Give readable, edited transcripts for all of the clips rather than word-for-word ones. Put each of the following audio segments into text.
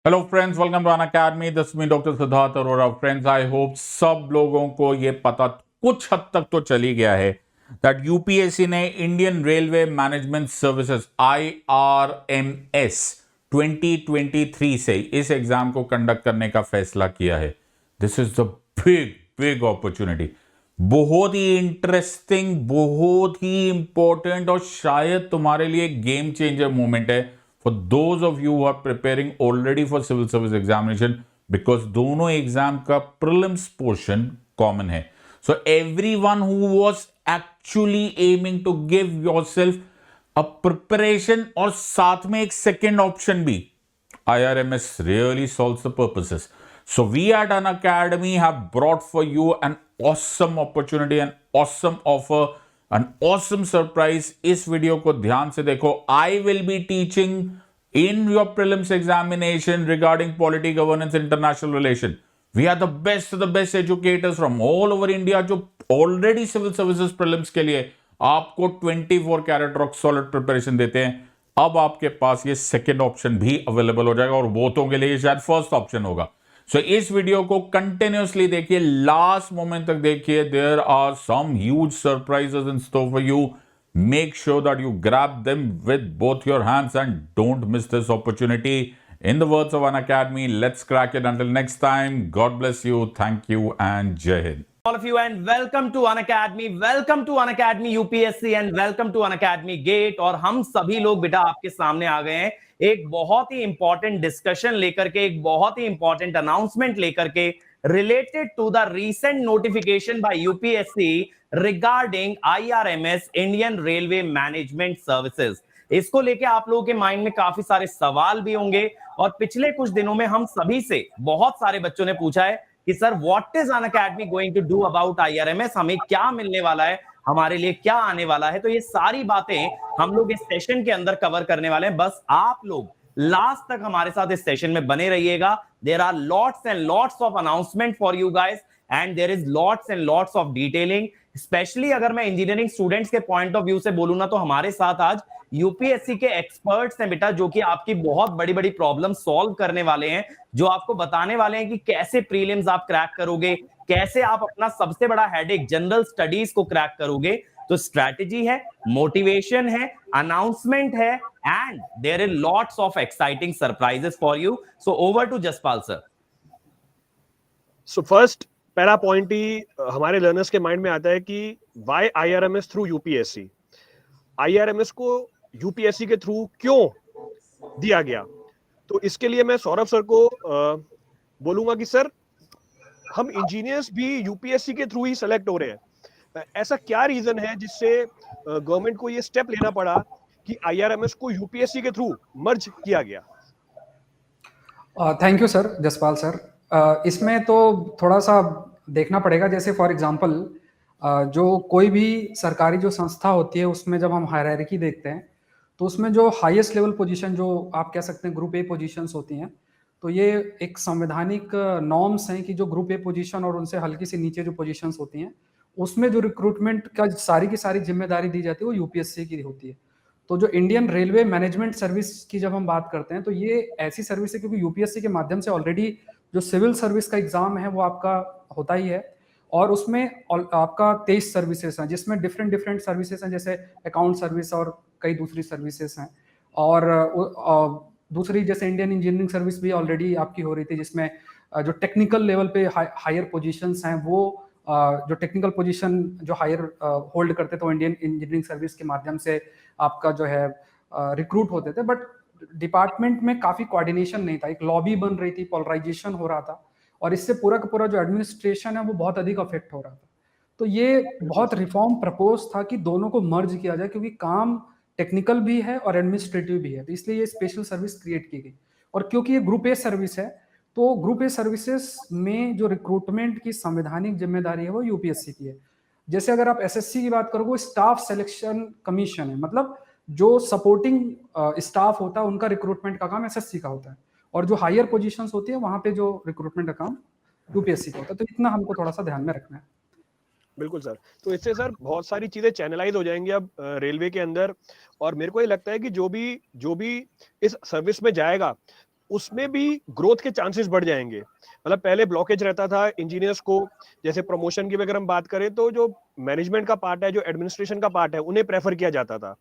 Hello friends, welcome to Unacademy. This me doctor Siddharth Arora. Friends, I hope सब लोगों को ये पता कुछ हद तक तो चली गया है दैट यूपीएससी ने Indian railway management services IRMS 2023 से इस एग्जाम को कंडक्ट करने का फैसला किया है। This is the big big opportunity. बहुत ही इंटरेस्टिंग, बहुत ही इंपॉर्टेंट और शायद तुम्हारे लिए गेम चेंजर मोमेंट है for those of you who are preparing already for civil service examination, because दोनों एग्जाम का prelims portion common है. So everyone who was actually aiming to give yourself a preparation और साथ में एक second option भी, IRMS really solves the purposes. So we at An Academy have brought for you an awesome opportunity, an awesome offer, an awesome surprise. इस video को ध्यान से देखो. I will be teaching in your prelims examination regarding polity, governance, international relation. We are the best educators from all over India जो already civil services prelims के लिए आपको 24 carat rock solid preparation देते हैं. अब आपके पास ये सेकेंड ऑप्शन भी अवेलेबल हो जाएगा और बहुतों के लिए शायद फर्स्ट ऑप्शन होगा. सो इस वीडियो को कंटिन्यूअसली देखिए, लास्ट मोमेंट तक देखिए. There are some huge surprises in store for you. Make sure that you grab them with both your hands and don't miss this opportunity. In the words of An Academy, let's crack it. Until next time, God bless you, thank you, and Jai Hind. All of you and welcome to An Academy. Welcome to An Academy UPSC and welcome to An Academy Gate. और हम सभी लोग बेटा आपके सामने आ गए हैं एक बहुत ही इंपॉर्टेंट डिस्कशन लेकर के, एक बहुत ही इंपॉर्टेंट अनाउंसमेंट लेकर के related to the recent notification by UPSC regarding IRMS Indian Railway Management Services. इसको लेके आप लोगों के माइंड में काफी सारे सवाल भी होंगे और पिछले कुछ दिनों में हम सभी से बहुत सारे बच्चों ने पूछा है कि sir what is Unacademy going to do about IRMS, हमें क्या मिलने वाला है, हमारे लिए क्या आने वाला है. तो ये सारी बातें हम लोग इस सेशन के अंदर कवर करने वाले हैं. बस आप लोग लास्ट तक हमारे साथ इस सेशन में बने रहिएगा. There are lots and lots of announcement for you guys and there is lots and lots of detailing. Specially अगर मैं इंजीनियरिंग स्टूडेंट्स के पॉइंट ऑफ व्यू से बोलूं ना, तो हमारे साथ आज यूपीएससी के एक्सपर्ट्स हैं बेटा, जो कि आपकी बहुत बड़ी बड़ी प्रॉब्लम सॉल्व करने वाले हैं, जो आपको बताने वाले हैं कि कैसे प्रीलिम्स आप क्रैक करोगे, कैसे आप अपना सबसे बड़ा हेडेक जनरल स्टडीज को क्रैक करोगे. तो स्ट्रैटेजी है, मोटिवेशन है, अनाउंसमेंट है and there is lots of exciting surprises for you. So over to Jaspal sir. So first पहला पॉइंट ही हमारे लर्नर्स के माइंड में आता है कि why IRMS through UPSC. IRMS को यूपीएससी के थ्रू क्यों दिया गया? तो इसके लिए मैं सौरभ सर को बोलूंगा कि सर, हम इंजीनियर्स भी यूपीएससी के थ्रू ही सेलेक्ट हो रहे हैं. ऐसा क्या रीजन है जिससे गवर्नमेंट को ये स्टेप लेना पड़ा कि IRMS को यूपीएससी के थ्रू मर्ज किया गया? Thank you sir, Jaspal sir. इसमें तो थोड़ा सा देखना पड़ेगा. जैसे फॉर एग्जांपल जो कोई भी सरकारी जो संस्था होती है, उसमें जब हम हायरार्की देखते हैं तो उसमें जो हाईएस्ट लेवल पोजीशन, जो आप कह सकते हैं ग्रुप ए पोजीशंस होती हैं, तो ये एक संवैधानिक नॉर्म्स हैं कि जो ग्रुप ए पोजीशन और उनसे हल्की सी नीचे जो पोजीशंस होती हैं, उसमें जो रिक्रूटमेंट का सारी की सारी जिम्मेदारी दी जाती है वो यूपीएससी की होती है. तो जो इंडियन रेलवे मैनेजमेंट सर्विस की जब हम बात करते हैं तो ये ऐसी सर्विस है क्योंकि यूपीएससी के माध्यम से ऑलरेडी जो सिविल सर्विस का एग्जाम है वो आपका होता ही है, और उसमें आपका 23 सर्विसेज हैं जिसमें डिफरेंट सर्विसेज हैं, जैसे अकाउंट सर्विस और कई दूसरी सर्विसेज हैं. और दूसरी जैसे इंडियन इंजीनियरिंग सर्विस भी ऑलरेडी आपकी हो रही थी, जिसमें जो टेक्निकल लेवल पे हायर पोजीशंस हैं, वो जो टेक्निकल पोजीशन जो हायर होल्ड करते थे वो इंडियन इंजीनियरिंग सर्विस के माध्यम से आपका जो है रिक्रूट होते थे. बट डिपार्टमेंट में काफी कोऑर्डिनेशन नहीं था, एक लॉबी बन रही थी, पोलराइजेशन हो रहा था, और इससे पूरा का पूरा जो एडमिनिस्ट्रेशन है वो बहुत अधिक अफेक्ट हो रहा था. तो ये बहुत रिफॉर्म प्रपोज था कि दोनों को मर्ज किया जाए, क्योंकि काम टेक्निकल भी है और एडमिनिस्ट्रेटिव भी है, तो इसलिए ये स्पेशल सर्विस क्रिएट की गई. और क्योंकि ये ग्रुप ए सर्विस है, तो ग्रुप ए सर्विसेज में जो रिक्रूटमेंट की संवैधानिक जिम्मेदारी है वो यूपीएससी की है. जैसे अगर आप एसएससी की बात करोगे, स्टाफ सिलेक्शन कमीशन है, मतलब जो सपोर्टिंग स्टाफ होता है उनका रिक्रूटमेंट का काम एसएससी का होता है, और जो हायर पोजीशंस होती है वहां पे जो रिक्रूटमेंट का काम यूपीएससी का होता है. तो इतना हमको थोड़ा सा ध्यान में रखना है. बिल्कुल सर. तो इससे सर बहुत सारी चीजें चैनलाइज हो जाएंगी अब रेलवे के अंदर, और मेरे को ये लगता है कि जो भी इस सर्विस में जाएगा उसमें भी ग्रोथ के चांसेस बढ़ जाएंगे। मतलब पहले ब्लॉकेज रहता था इंजीनियर्स को, जैसे प्रमोशन की अगर हम बात करें तो जो मैनेजमेंट का पार्ट है, जो एडमिनिस्ट्रेशन का पार्ट है, उन्हें प्रेफर किया जाता था।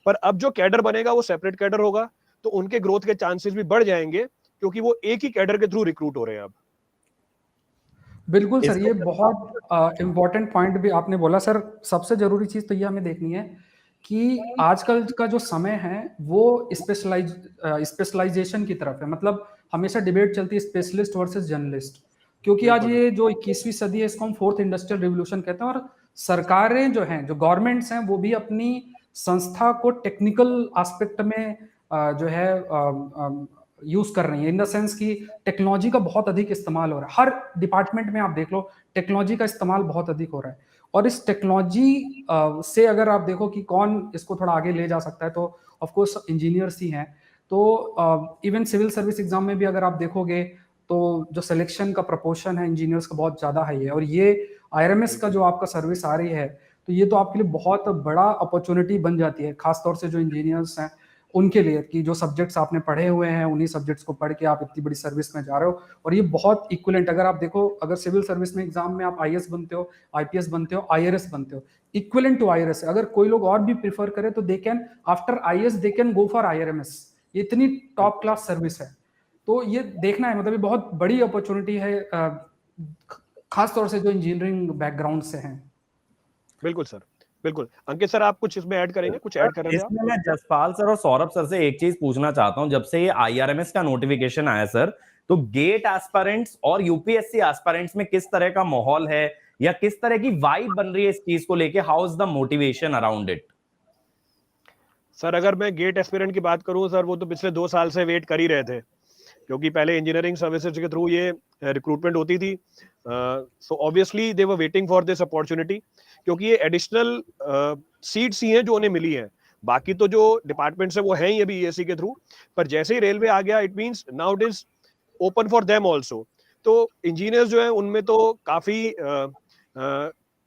पर अब जो कैडर बनेगा वो सेपरेट कैडर होगा, तो उनके ग्रोथ के चांसेस भी बढ़ जाएंगे, क्योंकि वो एक ही कैडर के थ्रू रिक्रूट हो रहे हैं अब। बिल्कुल सर, इसको ये बहुत इम्पोर्टेंट पॉइंट भी आपने बोला सर। सबसे जरूरी चीज तो ये हमें देखनी है कि आजकल का जो समय है वो स्पेशलाइजेशन की तरफ है। मतलब हमेशा डिबेट चलती है स्पेशलिस्ट वर्सेस जर्नलिस्ट, क्योंकि आज बिल्कुल ये जो 21वीं सदी है इसको हम फोर्थ इंडस्ट्रियल रिवोल्यूशन कहते हैं, और सरकारें जो हैं, जो गवर्नमेंट्स हैं, वो भी अपनी संस्था को टेक्निकल एस्पेक्ट में जो है यूज कर रही है, इन द सेंस कि टेक्नोलॉजी का बहुत अधिक इस्तेमाल हो रहा है। हर डिपार्टमेंट में आप देख लो टेक्नोलॉजी का इस्तेमाल बहुत अधिक हो रहा है। और इस टेक्नोलॉजी से अगर आप देखो कि कौन इसको थोड़ा आगे ले जा सकता है, तो ऑफ कोर्स इंजीनियर्स ही हैं। तो इवन सिविल सर्विस एग्जाम में भी अगर आप देखोगे तो जो सिलेक्शन का प्रपोर्शन है इंजीनियर्स का बहुत ज्यादा हाई है। और ये आईआरएमएस का जो आपका सर्विस आ रही है, तो ये तो आपके लिए बहुत बड़ा अपॉर्चुनिटी बन जाती है, खासतौर से जो इंजीनियर्स हैं उनके लिए, कि जो सब्जेक्ट्स आपने पढ़े हुए हैं उन्हीं सब्जेक्ट्स को पढ़ के आप इतनी बड़ी सर्विस में जा रहे हो। और ये बहुत इक्विवेलेंट, अगर आप देखो, अगर सिविल सर्विस में एग्जाम में आप आईएएस बनते हो, आईपीएस बनते हो, आईआरएस बनते हो, इक्विवेलेंट टू आईआरएस। अगर कोई लोग और भी प्रीफर करे तो they can after IAS they can go for IRMS. ये इतनी टॉप क्लास सर्विस है, तो ये देखना है। मतलब ये बहुत बड़ी अपॉर्चुनिटी है, खासतौर से जो इंजीनियरिंग बैकग्राउंड से हैं। बिल्कुल सर, बिल्कुल। अंकित सर, आप कुछ इसमें ऐड करेंगे? कुछ ऐड कर रहे थे आप? इसमें मैं जसपाल सर और सौरभ सर से एक चीज पूछना चाहता हूं। जब से ये आईआरएमएस का नोटिफिकेशन आया सर, तो गेट एस्पिरेंट्स और यूपीएससी एस्पिरेंट्स में किस तरह का माहौल है, या किस तरह की वाइब बन रही है इस चीज को लेके? How is the motivation around it? Sir, अगर मैं गेट एस्पिरेंट की बात करूं सर, वो तो पिछले 2 साल से वेट कर ही रहे थे, क्योंकि पहले इंजीनियरिंग सर्विसेज के थ्रू ये रिक्रूटमेंट होती थी। So obviously they were waiting for this opportunity, क्योंकि ये एडिशनल सीट्स ही हैं जो उन्हें मिली हैं। बाकी तो जो डिपार्टमेंट्स है वो हैं ही अभी ईएससी के थ्रू, पर जैसे ही रेलवे आ गया, it means now it is open for them also. तो इंजीनियर्स जो है उनमें तो काफी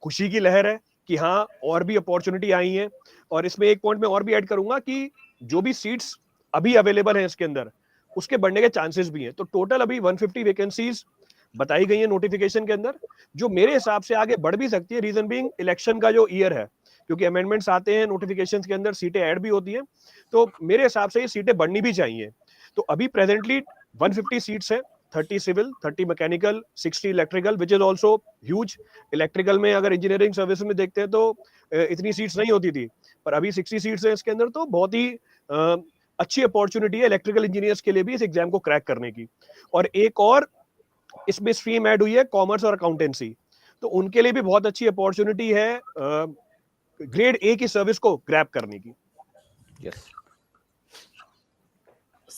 खुशी की लहर है कि हाँ, और भी अपॉर्चुनिटी आई है। और इसमें एक पॉइंट मैं और भी ऐड करूंगा कि जो भी सीट्स अभी अवेलेबल हैं इसके अंदर, उसके बढ़ने के चांसेस भी हैं। तो टोटल अभी 150 वैकेंसीज बताई गई है नोटिफिकेशन के अंदर, जो मेरे हिसाब से आगे बढ़ भी सकती है। रीजन बीइंग इलेक्शन का जो ईयर है, क्योंकि अमेंडमेंट्स आते हैं नोटिफिकेशंस के अंदर, सीटें ऐड भी होती हैं, तो मेरे हिसाब से ये सीटें बढ़नी भी चाहिए। तो अभी प्रेजेंटली 150 सीट्स है, 30 civil, 30 mechanical, 60 electrical, which is also huge. Electrical में अगर इंजीनियरिंग सर्विस में देखते हैं तो इतनी सीट्स नहीं होती थी, पर अभी 60 सीट्स है इसके अंदर। तो बहुत ही अच्छी अपॉर्चुनिटी है इलेक्ट्रिकल इंजीनियर्स के लिए भी इस एग्जाम को क्रैक करने की। और एक और इसमें स्ट्रीम ऐड हुई है कॉमर्स और अकाउंटेंसी, तो उनके लिए भी बहुत अच्छी अपॉर्चुनिटी है ग्रेड ए की सर्विस को ग्रैब करने की। यस।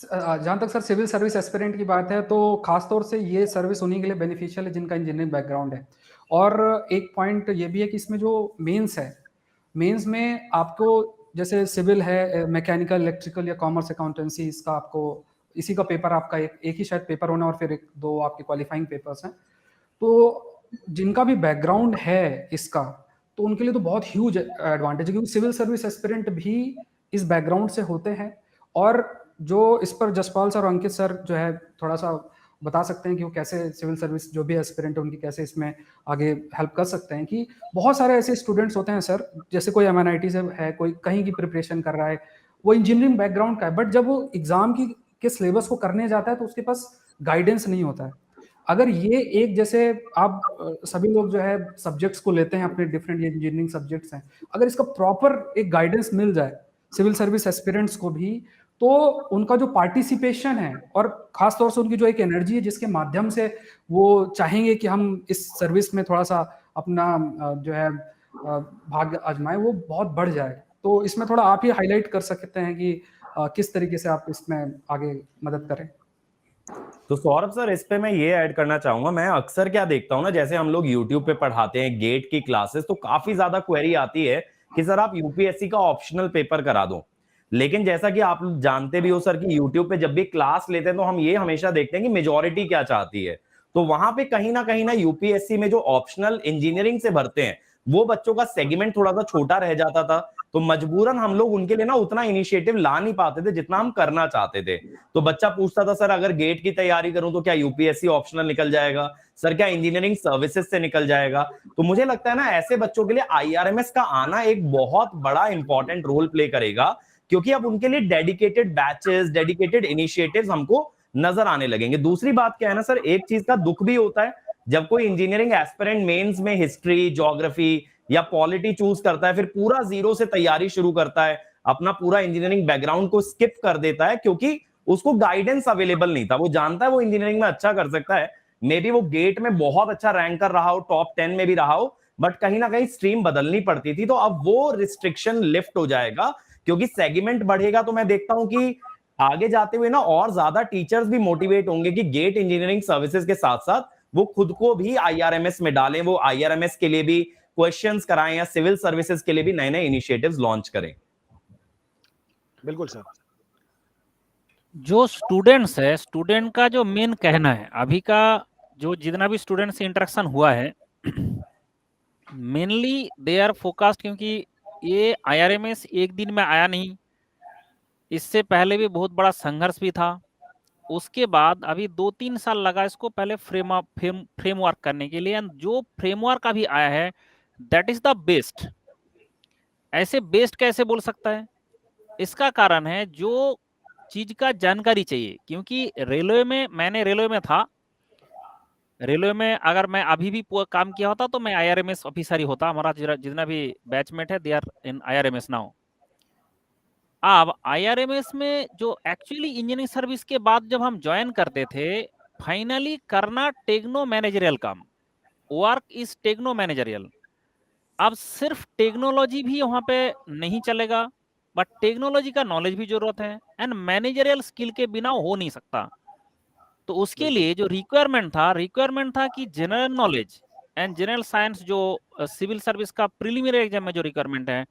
जहां तक सर सिविल सर्विस एस्पिरेंट की बात है, तो खासतौर से ये सर्विस उन्हीं के लिए बेनिफिशियल है जिनका इंजीनियरिंग बैकग्राउंड है। और एक पॉइंट ये भी है कि इसमें जो मेंस है, मेंस में आपको जैसे सिविल है, मैकेनिकल, इलेक्ट्रिकल या कॉमर्स, अकाउंटेंसी, इसका आपको इसी का पेपर आपका एक ही शायद पेपर होना, और फिर 1-2 आपके क्वालिफाइंग पेपर्स हैं। तो जिनका भी बैकग्राउंड है इसका, तो उनके लिए तो बहुत ह्यूज एडवांटेज है, क्योंकि सिविल सर्विस एस्पिरेंट भी इस बैकग्राउंड से होते हैं। और जो इस पर जसपाल सर और अंकित सर जो है थोड़ा सा बता सकते हैं कि वो कैसे सिविल सर्विस जो भी एस्पिरेंट है उनकी कैसे इसमें आगे हेल्प कर सकते हैं। कि बहुत सारे ऐसे स्टूडेंट्स होते हैं सर, जैसे कोई एमएनआईटी से है, कोई कहीं की प्रिपरेशन कर रहा है, वो इंजीनियरिंग बैकग्राउंड का है, बट जब वो एग्जाम के सिलेबस को करने जाता है तो उसके पास गाइडेंस नहीं होता है। अगर ये एक, जैसे आप सभी लोग जो है सब्जेक्ट्स को लेते हैं अपने डिफरेंट इंजीनियरिंग सब्जेक्ट्स हैं, अगर इसका प्रॉपर एक गाइडेंस मिल जाए सिविल सर्विस एस्पिरेंट्स को भी, तो उनका जो पार्टिसिपेशन है और खासतौर से उनकी जो एक एनर्जी है जिसके माध्यम से वो चाहेंगे कि हम इस सर्विस में थोड़ा सा अपना जो है भाग्य आजमाएं, वो बहुत बढ़ जाए। तो इसमें थोड़ा आप ही हाईलाइट कर सकते हैं कि किस तरीके से आप इसमें आगे मदद करें। तो सौरभ सर, इस पे मैं ये ऐड करना चाहूंगा। मैं अक्सर क्या देखता हूं ना, जैसे हम लोग YouTube पे पढ़ाते हैं गेट की क्लासेस, तो काफी ज्यादा क्वेरी आती है कि सर आप यूपीएससी का ऑप्शनल पेपर करा दो। लेकिन जैसा कि आप जानते भी हो सर कि YouTube पे जब भी क्लास लेते हैं तो हम ये हमेशा देखते हैं कि मेजॉरिटी क्या चाहती है। तो वहां पे कहीं ना यूपीएससी में जो ऑप्शनल इंजीनियरिंग से भरते हैं, वो बच्चों का सेगमेंट थोड़ा सा छोटा रह जाता था, तो मजबूरन हम लोग उनके लिए ना उतना इनिशिएटिव ला नहीं पाते थे जितना हम करना चाहते थे। तो बच्चा पूछता था, सर अगर गेट की तैयारी करूं तो क्या यूपीएससी ऑप्शनल निकल जाएगा, सर क्या इंजीनियरिंग सर्विसेज से निकल जाएगा। तो मुझे लगता है ना ऐसे बच्चों के लिए आईआरएमएस का आना एक बहुत बड़ा इंपॉर्टेंट रोल प्ले करेगा, क्योंकि अब उनके लिए डेडिकेटेड बैचेस, डेडिकेटेड इनिशिएटिव्स हमको नजर आने लगेंगे। दूसरी बात क्या है ना सर, एक चीज का दुख भी होता है, जब कोई इंजीनियरिंग एस्पिरेंट मेंस में हिस्ट्री, ज्योग्राफी या पॉलिटी चूज करता है, फिर पूरा जीरो से तैयारी शुरू करता है, अपना पूरा इंजीनियरिंग बैकग्राउंड को स्किप कर देता है क्योंकि उसको गाइडेंस अवेलेबल नहीं था। वो जानता है वो इंजीनियरिंग में अच्छा कर सकता है, मे बी वो गेट में बहुत अच्छा रैंक कर रहा हो, टॉप 10 में भी रहा हो, बट कहीं ना कहीं स्ट्रीम बदलनी पड़ती थी। तो अब वो रिस्ट्रिक्शन लिफ्ट हो जाएगा, क्योंकि सेगमेंट बढ़ेगा। तो मैं देखता हूं कि आगे जाते हुए ना और ज्यादा टीचर्स भी मोटिवेट होंगे कि गेट इंजीनियरिंग सर्विसेज के साथ साथ वो खुद को भी आईआरएमएस में डालें, वो आईआरएमएस के लिए भी क्वेश्चंस कराएं या सिविल सर्विसेज के लिए भी नए नए इनिशिएटिव्स लॉन्च करें। बिल्कुल सर। जो स्टूडेंट्स है, स्टूडेंट का जो मेन कहना है, अभी का जो जितना भी स्टूडेंट से इंटरेक्शन हुआ है, मेनली दे आर फोकस्ड, क्योंकि ये आईआरएमएस एक दिन में आया नहीं, इससे पहले भी बहुत बड़ा संघर्ष भी था। उसके बाद अभी 2-3 साल लगा इसको पहले फ्रेमवर्क करने के लिए, जो फ्रेमवर्क अभी आया है दैट इज द बेस्ट। ऐसे बेस्ट कैसे बोल सकता है? इसका कारण है जो चीज का जानकारी चाहिए, क्योंकि रेलवे में, मैंने रेलवे में था, रेलवे में अगर मैं अभी भी काम किया होता तो मैं आईआरएमएस ऑफिसर ही होता। हमारा जितना भी बैचमेट है they are in IRMS now. अब आईआरएमएस में जो एक्चुअली इंजीनियरिंग सर्विस के बाद जब हम ज्वाइन करते थे, फाइनली करना टेक्नो मैनेजरियल काम, वर्क इज टेक्नो मैनेजरियल। अब सिर्फ टेक्नोलॉजी भी वहां पे नहीं चलेगा, बट टेक्नोलॉजी का नॉलेज भी जरूरत है, एंड मैनेजरियल स्किल के बिना हो नहीं सकता। तो उसके लिए जो रिक्वायरमेंट था कि general knowledge and general science, जो सिविल सर्विस का प्रीलिमिनरी एग्जाम में जो रिक्वायरमेंट है,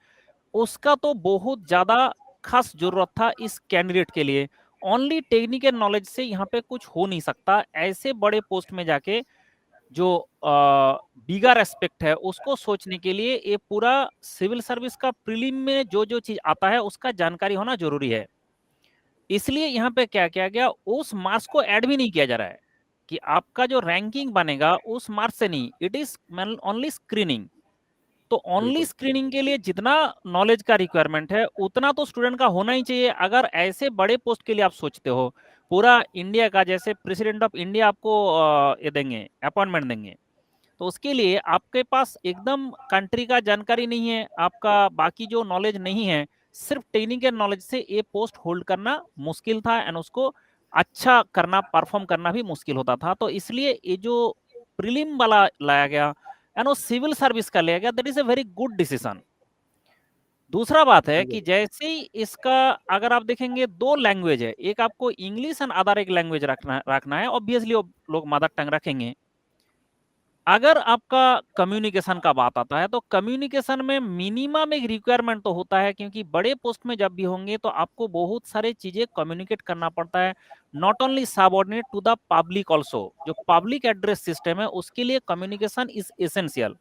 उसका तो बहुत ज्यादा खास जरूरत था इस कैंडिडेट के लिए। ओनली टेक्निकल नॉलेज से यहाँ पे कुछ हो नहीं सकता। ऐसे बड़े पोस्ट में जाके जो बिगर एस्पेक्ट है उसको सोचने के लिए ये पूरा सिविल सर्विस का प्रीलिम में जो जो चीज आता है उसका जानकारी होना जरूरी है। इसलिए यहाँ पे क्या किया गया, उस मार्क्स को ऐड भी नहीं किया जा रहा है कि आपका जो रैंकिंग बनेगा उस मार्क्स से नहीं, इट इज ओनली स्क्रीनिंग। तो ओनली स्क्रीनिंग के लिए जितना नॉलेज का रिक्वायरमेंट है उतना तो स्टूडेंट का होना ही चाहिए। अगर ऐसे बड़े पोस्ट के लिए आप सोचते हो, पूरा इंडिया का, जैसे प्रेसिडेंट ऑफ इंडिया आपको ये देंगे, अपॉइंटमेंट देंगे, तो उसके लिए आपके पास एकदम कंट्री का जानकारी नहीं है, आपका बाकी जो नॉलेज नहीं है, सिर्फ टेक्निकल नॉलेज से ये पोस्ट होल्ड करना मुश्किल था, एंड उसको अच्छा करना, परफॉर्म करना भी मुश्किल होता था। तो इसलिए ये जो प्रीलिम वाला लाया गया एंड वो सिविल सर्विस का लिया गया, that is a very good decision. दूसरा बात है कि जैसे ही इसका अगर आप देखेंगे, 2 लैंग्वेज है, एक आपको इंग्लिश एंड अदर एक लैंग्वेज रखना है, ऑब्वियसली लोग मदर टंग रखेंगे। अगर आपका कम्युनिकेशन का बात आता है तो कम्युनिकेशन में मिनिमम एक रिक्वायरमेंट तो होता है, क्योंकि बड़े पोस्ट में जब भी होंगे तो आपको बहुत सारे चीजें कम्युनिकेट करना पड़ता है, not only subordinate to the public also. जो पब्लिक एड्रेस सिस्टम है उसके लिए communication is essential,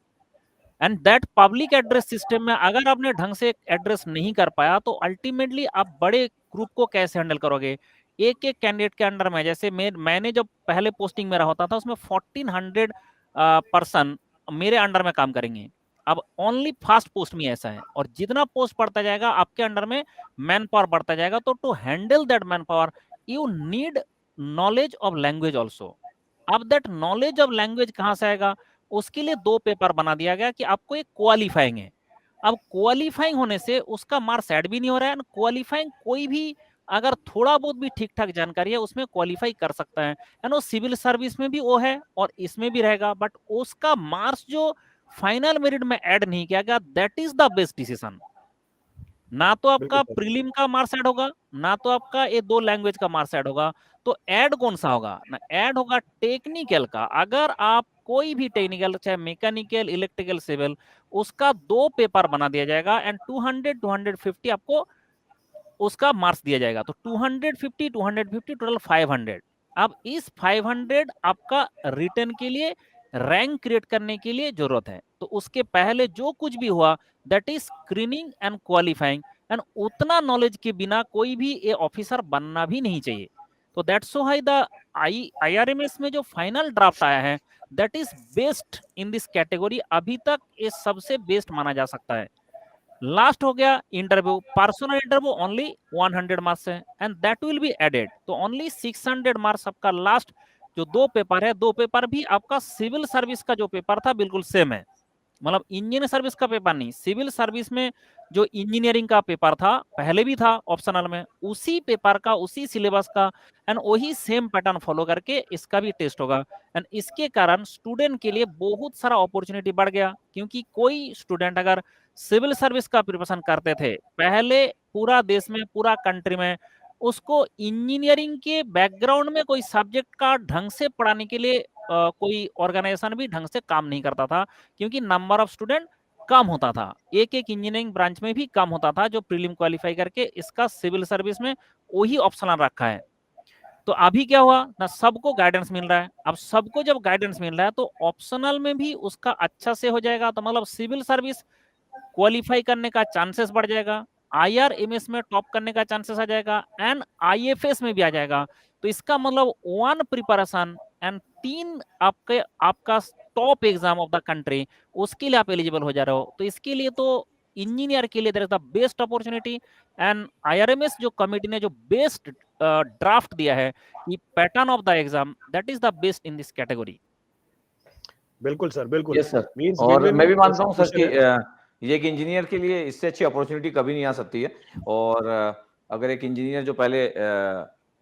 and that public address system में अगर आपने ढंग से एड्रेस नहीं कर पाया तो अल्टीमेटली आप बड़े ग्रुप को कैसे हैंडल करोगे। एक एक कैंडिडेट के अंडर में, जैसे मैंने जब पहले पोस्टिंग मेरा होता था उसमें 1400 पर्सन मेरे अंडर में काम करेंगे। अब ओनली फास्ट पोस्ट में ऐसा है, और जितना पोस्ट बढ़ता जाएगा आपके अंडर में मैन पावर बढ़ता जाएगा। तो to handle that man power you need knowledge of language also. अब दैट नॉलेज ऑफ लैंग्वेज कहाँ से आएगा, उसके लिए 2 पेपर बना दिया गया कि आपको एक क्वालिफाइंग है। अब क्वालिफाइंग होने से उसका मार्क्स ऐड भी नहीं हो रहा है, क्वालिफाइंग कोई भी अगर थोड़ा बहुत भी ठीक ठाक जानकारी है उसमें क्वालिफाई कर सकता है, एंड वो सिविल सर्विस में भी वो है और इसमें भी रहेगा, बट उसका मार्क्स जो फाइनल मेरिट में ऐड नहीं किया गया, that is the best decision. ना तो आपका प्रीलिम का मार्क्स ऐड होगा, ना तो आपका ये 2 लैंग्वेज का मार्क्स ऐड होगा, तो ऐड कौन सा होगा ना, ऐड होगा टेक्निकल का। अगर आप कोई भी टेक्निकल, चाहे मैकेनिकल, इलेक्ट्रिकल, सिविल, उसका 2 पेपर बना दिया जाएगा एंड 200-250 आपको उसका मार्क्स दिया जाएगा। तो 250 टोटल 500। अब इस 500 आपका रिटर्न के लिए रैंक क्रिएट करने के लिए जरूरत है। तो उसके पहले जो कुछ भी हुआ that is screening and qualifying, and उतना नॉलेज के बिना कोई भी ये ऑफिसर बनना भी नहीं चाहिए। तो दैट्स व्हाई द IRMS में जो फाइनल ड्राफ्ट आया है that is best in this category, अभी तक ये सबसे बेस्ट माना जा सकता है। लास्ट हो गया interview, personal interview only 100 marks है and that will be added, तो ओनली 600 मार्क्स आपका लास्ट जो 2 पेपर है, 2 पेपर भी आपका सिविल सर्विस का जो पेपर था बिल्कुल सेम है, मतलब इंजीनियर सर्विस का पेपर नहीं, सिविल सर्विस में जो इंजीनियरिंग का पेपर था पहले भी था ऑप्शनल में, उसी पेपर का उसी सिलेबस का एंड वही सेम पैटर्न फॉलो करके इसका भी टेस्ट होगा। एंड इसके कारण स्टूडेंट के लिए बहुत सारा अपॉर्चुनिटी बढ़ गया, क्योंकि कोई स्टूडेंट अगर सिविल सर्विस का प्रिपरेशन करते थे पहले पूरा देश में पूरा कंट्री में, उसको इंजीनियरिंग के बैकग्राउंड में कोई सब्जेक्ट का ढंग से पढ़ाने के लिए कोई ऑर्गेनाइजेशन भी ढंग से काम नहीं करता था, क्योंकि नंबर ऑफ स्टूडेंट कम होता था, एक एक इंजीनियरिंग ब्रांच में भी कम होता था जो प्रीलिम क्वालिफाई करके इसका सिविल सर्विस में वही ऑप्शनल रखा है। तो अभी क्या हुआ ना, सबको गाइडेंस मिल रहा है, अब सबको जब गाइडेंस मिल रहा है तो ऑप्शनल में भी उसका अच्छा से हो जाएगा, तो मतलब सिविल सर्विस क्वालिफाई करने का चांसेस बढ़ जाएगा, IRMS में टॉप करने का चांसेस आ जाएगा एंड IFS में भी आ जाएगा। तो इसका मतलब 1 प्रिपरेशन एंड 3 आपका top exam of the country, उसके लिए आप एलिजिबल हो जा रहे हो। तो इसके लिए तो इंजीनियर के लिए there is the best opportunity, and IRMS जो कमिटी ने जो बेस्ट ड्राफ्ट दिया है कि pattern of the exam that is the best in this category. बिल्कुल सर, बिल्कुल। यस सर, मींस और win-win मैं भी मानता हूँ सर कि situation है। ये एक इंजीनियर के लिए इससे अच्छी अपॉर्चुनिटी कभी नहीं आ सकती है। और अगर एक इंजीनियर जो पहले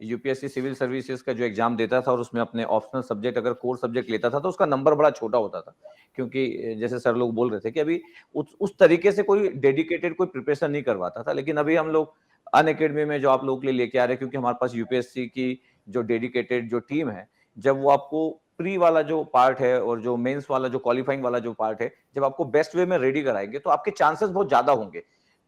यूपीएससी सिविल सर्विसेज का जो एग्जाम देता था और उसमें अपने ऑप्शनल सब्जेक्ट अगर कोर सब्जेक्ट लेता था तो उसका नंबर बड़ा छोटा होता था, क्योंकि जैसे सर लोग बोल रहे थे कि अभी उस तरीके से कोई डेडिकेटेड कोई प्रिपरेशन नहीं करवाता था। लेकिन अभी हम लोग अनअकैडमी में जो आप लोग के लिए लेके आ रहे हैं, क्योंकि हमारे पास यूपीएससी की जो डेडिकेटेड जो टीम है, जब वो आपको प्री वाला जो पार्ट है और जो मेंस वाला जो क्वालिफाइंग वाला जो पार्ट है, जब आपको बेस्ट वे में रेडी कराएंगे तो आपके चांसेस बहुत ज्यादा होंगे।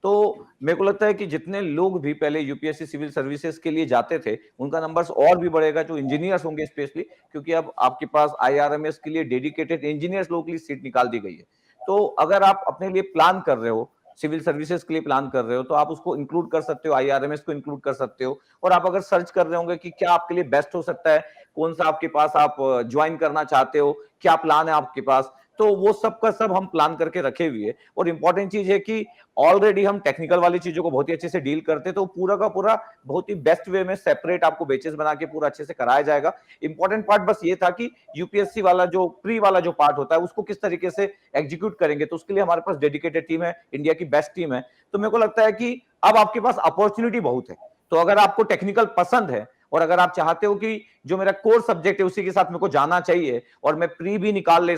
तो मेरे को लगता है कि जितने लोग भी पहले यूपीएससी सिविल सर्विसेज के लिए जाते थे उनका नंबर्स और भी बढ़ेगा, जो इंजीनियर्स होंगे स्पेशली, क्योंकि अब आपके पास IRMS के लिए डेडिकेटेड इंजीनियर्स लोगों के लिए सीट निकाल दी गई है। तो अगर आप अपने लिए प्लान कर रहे हो, सिविल सर्विसेज के लिए प्लान कर रहे हो, तो आप उसको इंक्लूड कर सकते हो, IRMS को इंक्लूड कर सकते हो। और आप अगर सर्च कर रहे होंगे कि क्या आपके लिए बेस्ट हो सकता है, कौन सा आपके पास आप ज्वाइन करना चाहते हो, क्या प्लान है आपके पास, तो वो सब का सब हम प्लान करके रखे हुए हैं। और इंपॉर्टेंट चीज है कि ऑलरेडी हम टेक्निकल वाली चीजों को बहुत ही अच्छे से डील करते, तो पूरा का पूरा बहुत ही बेस्ट वे में सेपरेट आपको बैचेस बना के पूरा अच्छे से कराया जाएगा। इंपॉर्टेंट पार्ट बस ये था कि यूपीएससी वाला जो प्री वाला जो पार्ट होता है उसको किस तरीके से एग्जीक्यूट करेंगे, तो उसके लिए हमारे पास डेडिकेटेड टीम है, इंडिया की बेस्ट टीम है। तो मेरे को लगता है कि अब आपके पास अपॉर्चुनिटी बहुत है। तो अगर आपको टेक्निकल पसंद है और अगर आप चाहते हो कि जो मेरा कोर सब्जेक्ट है उसी के साथ मेरे को जाना चाहिए और मैं प्री भी निकाल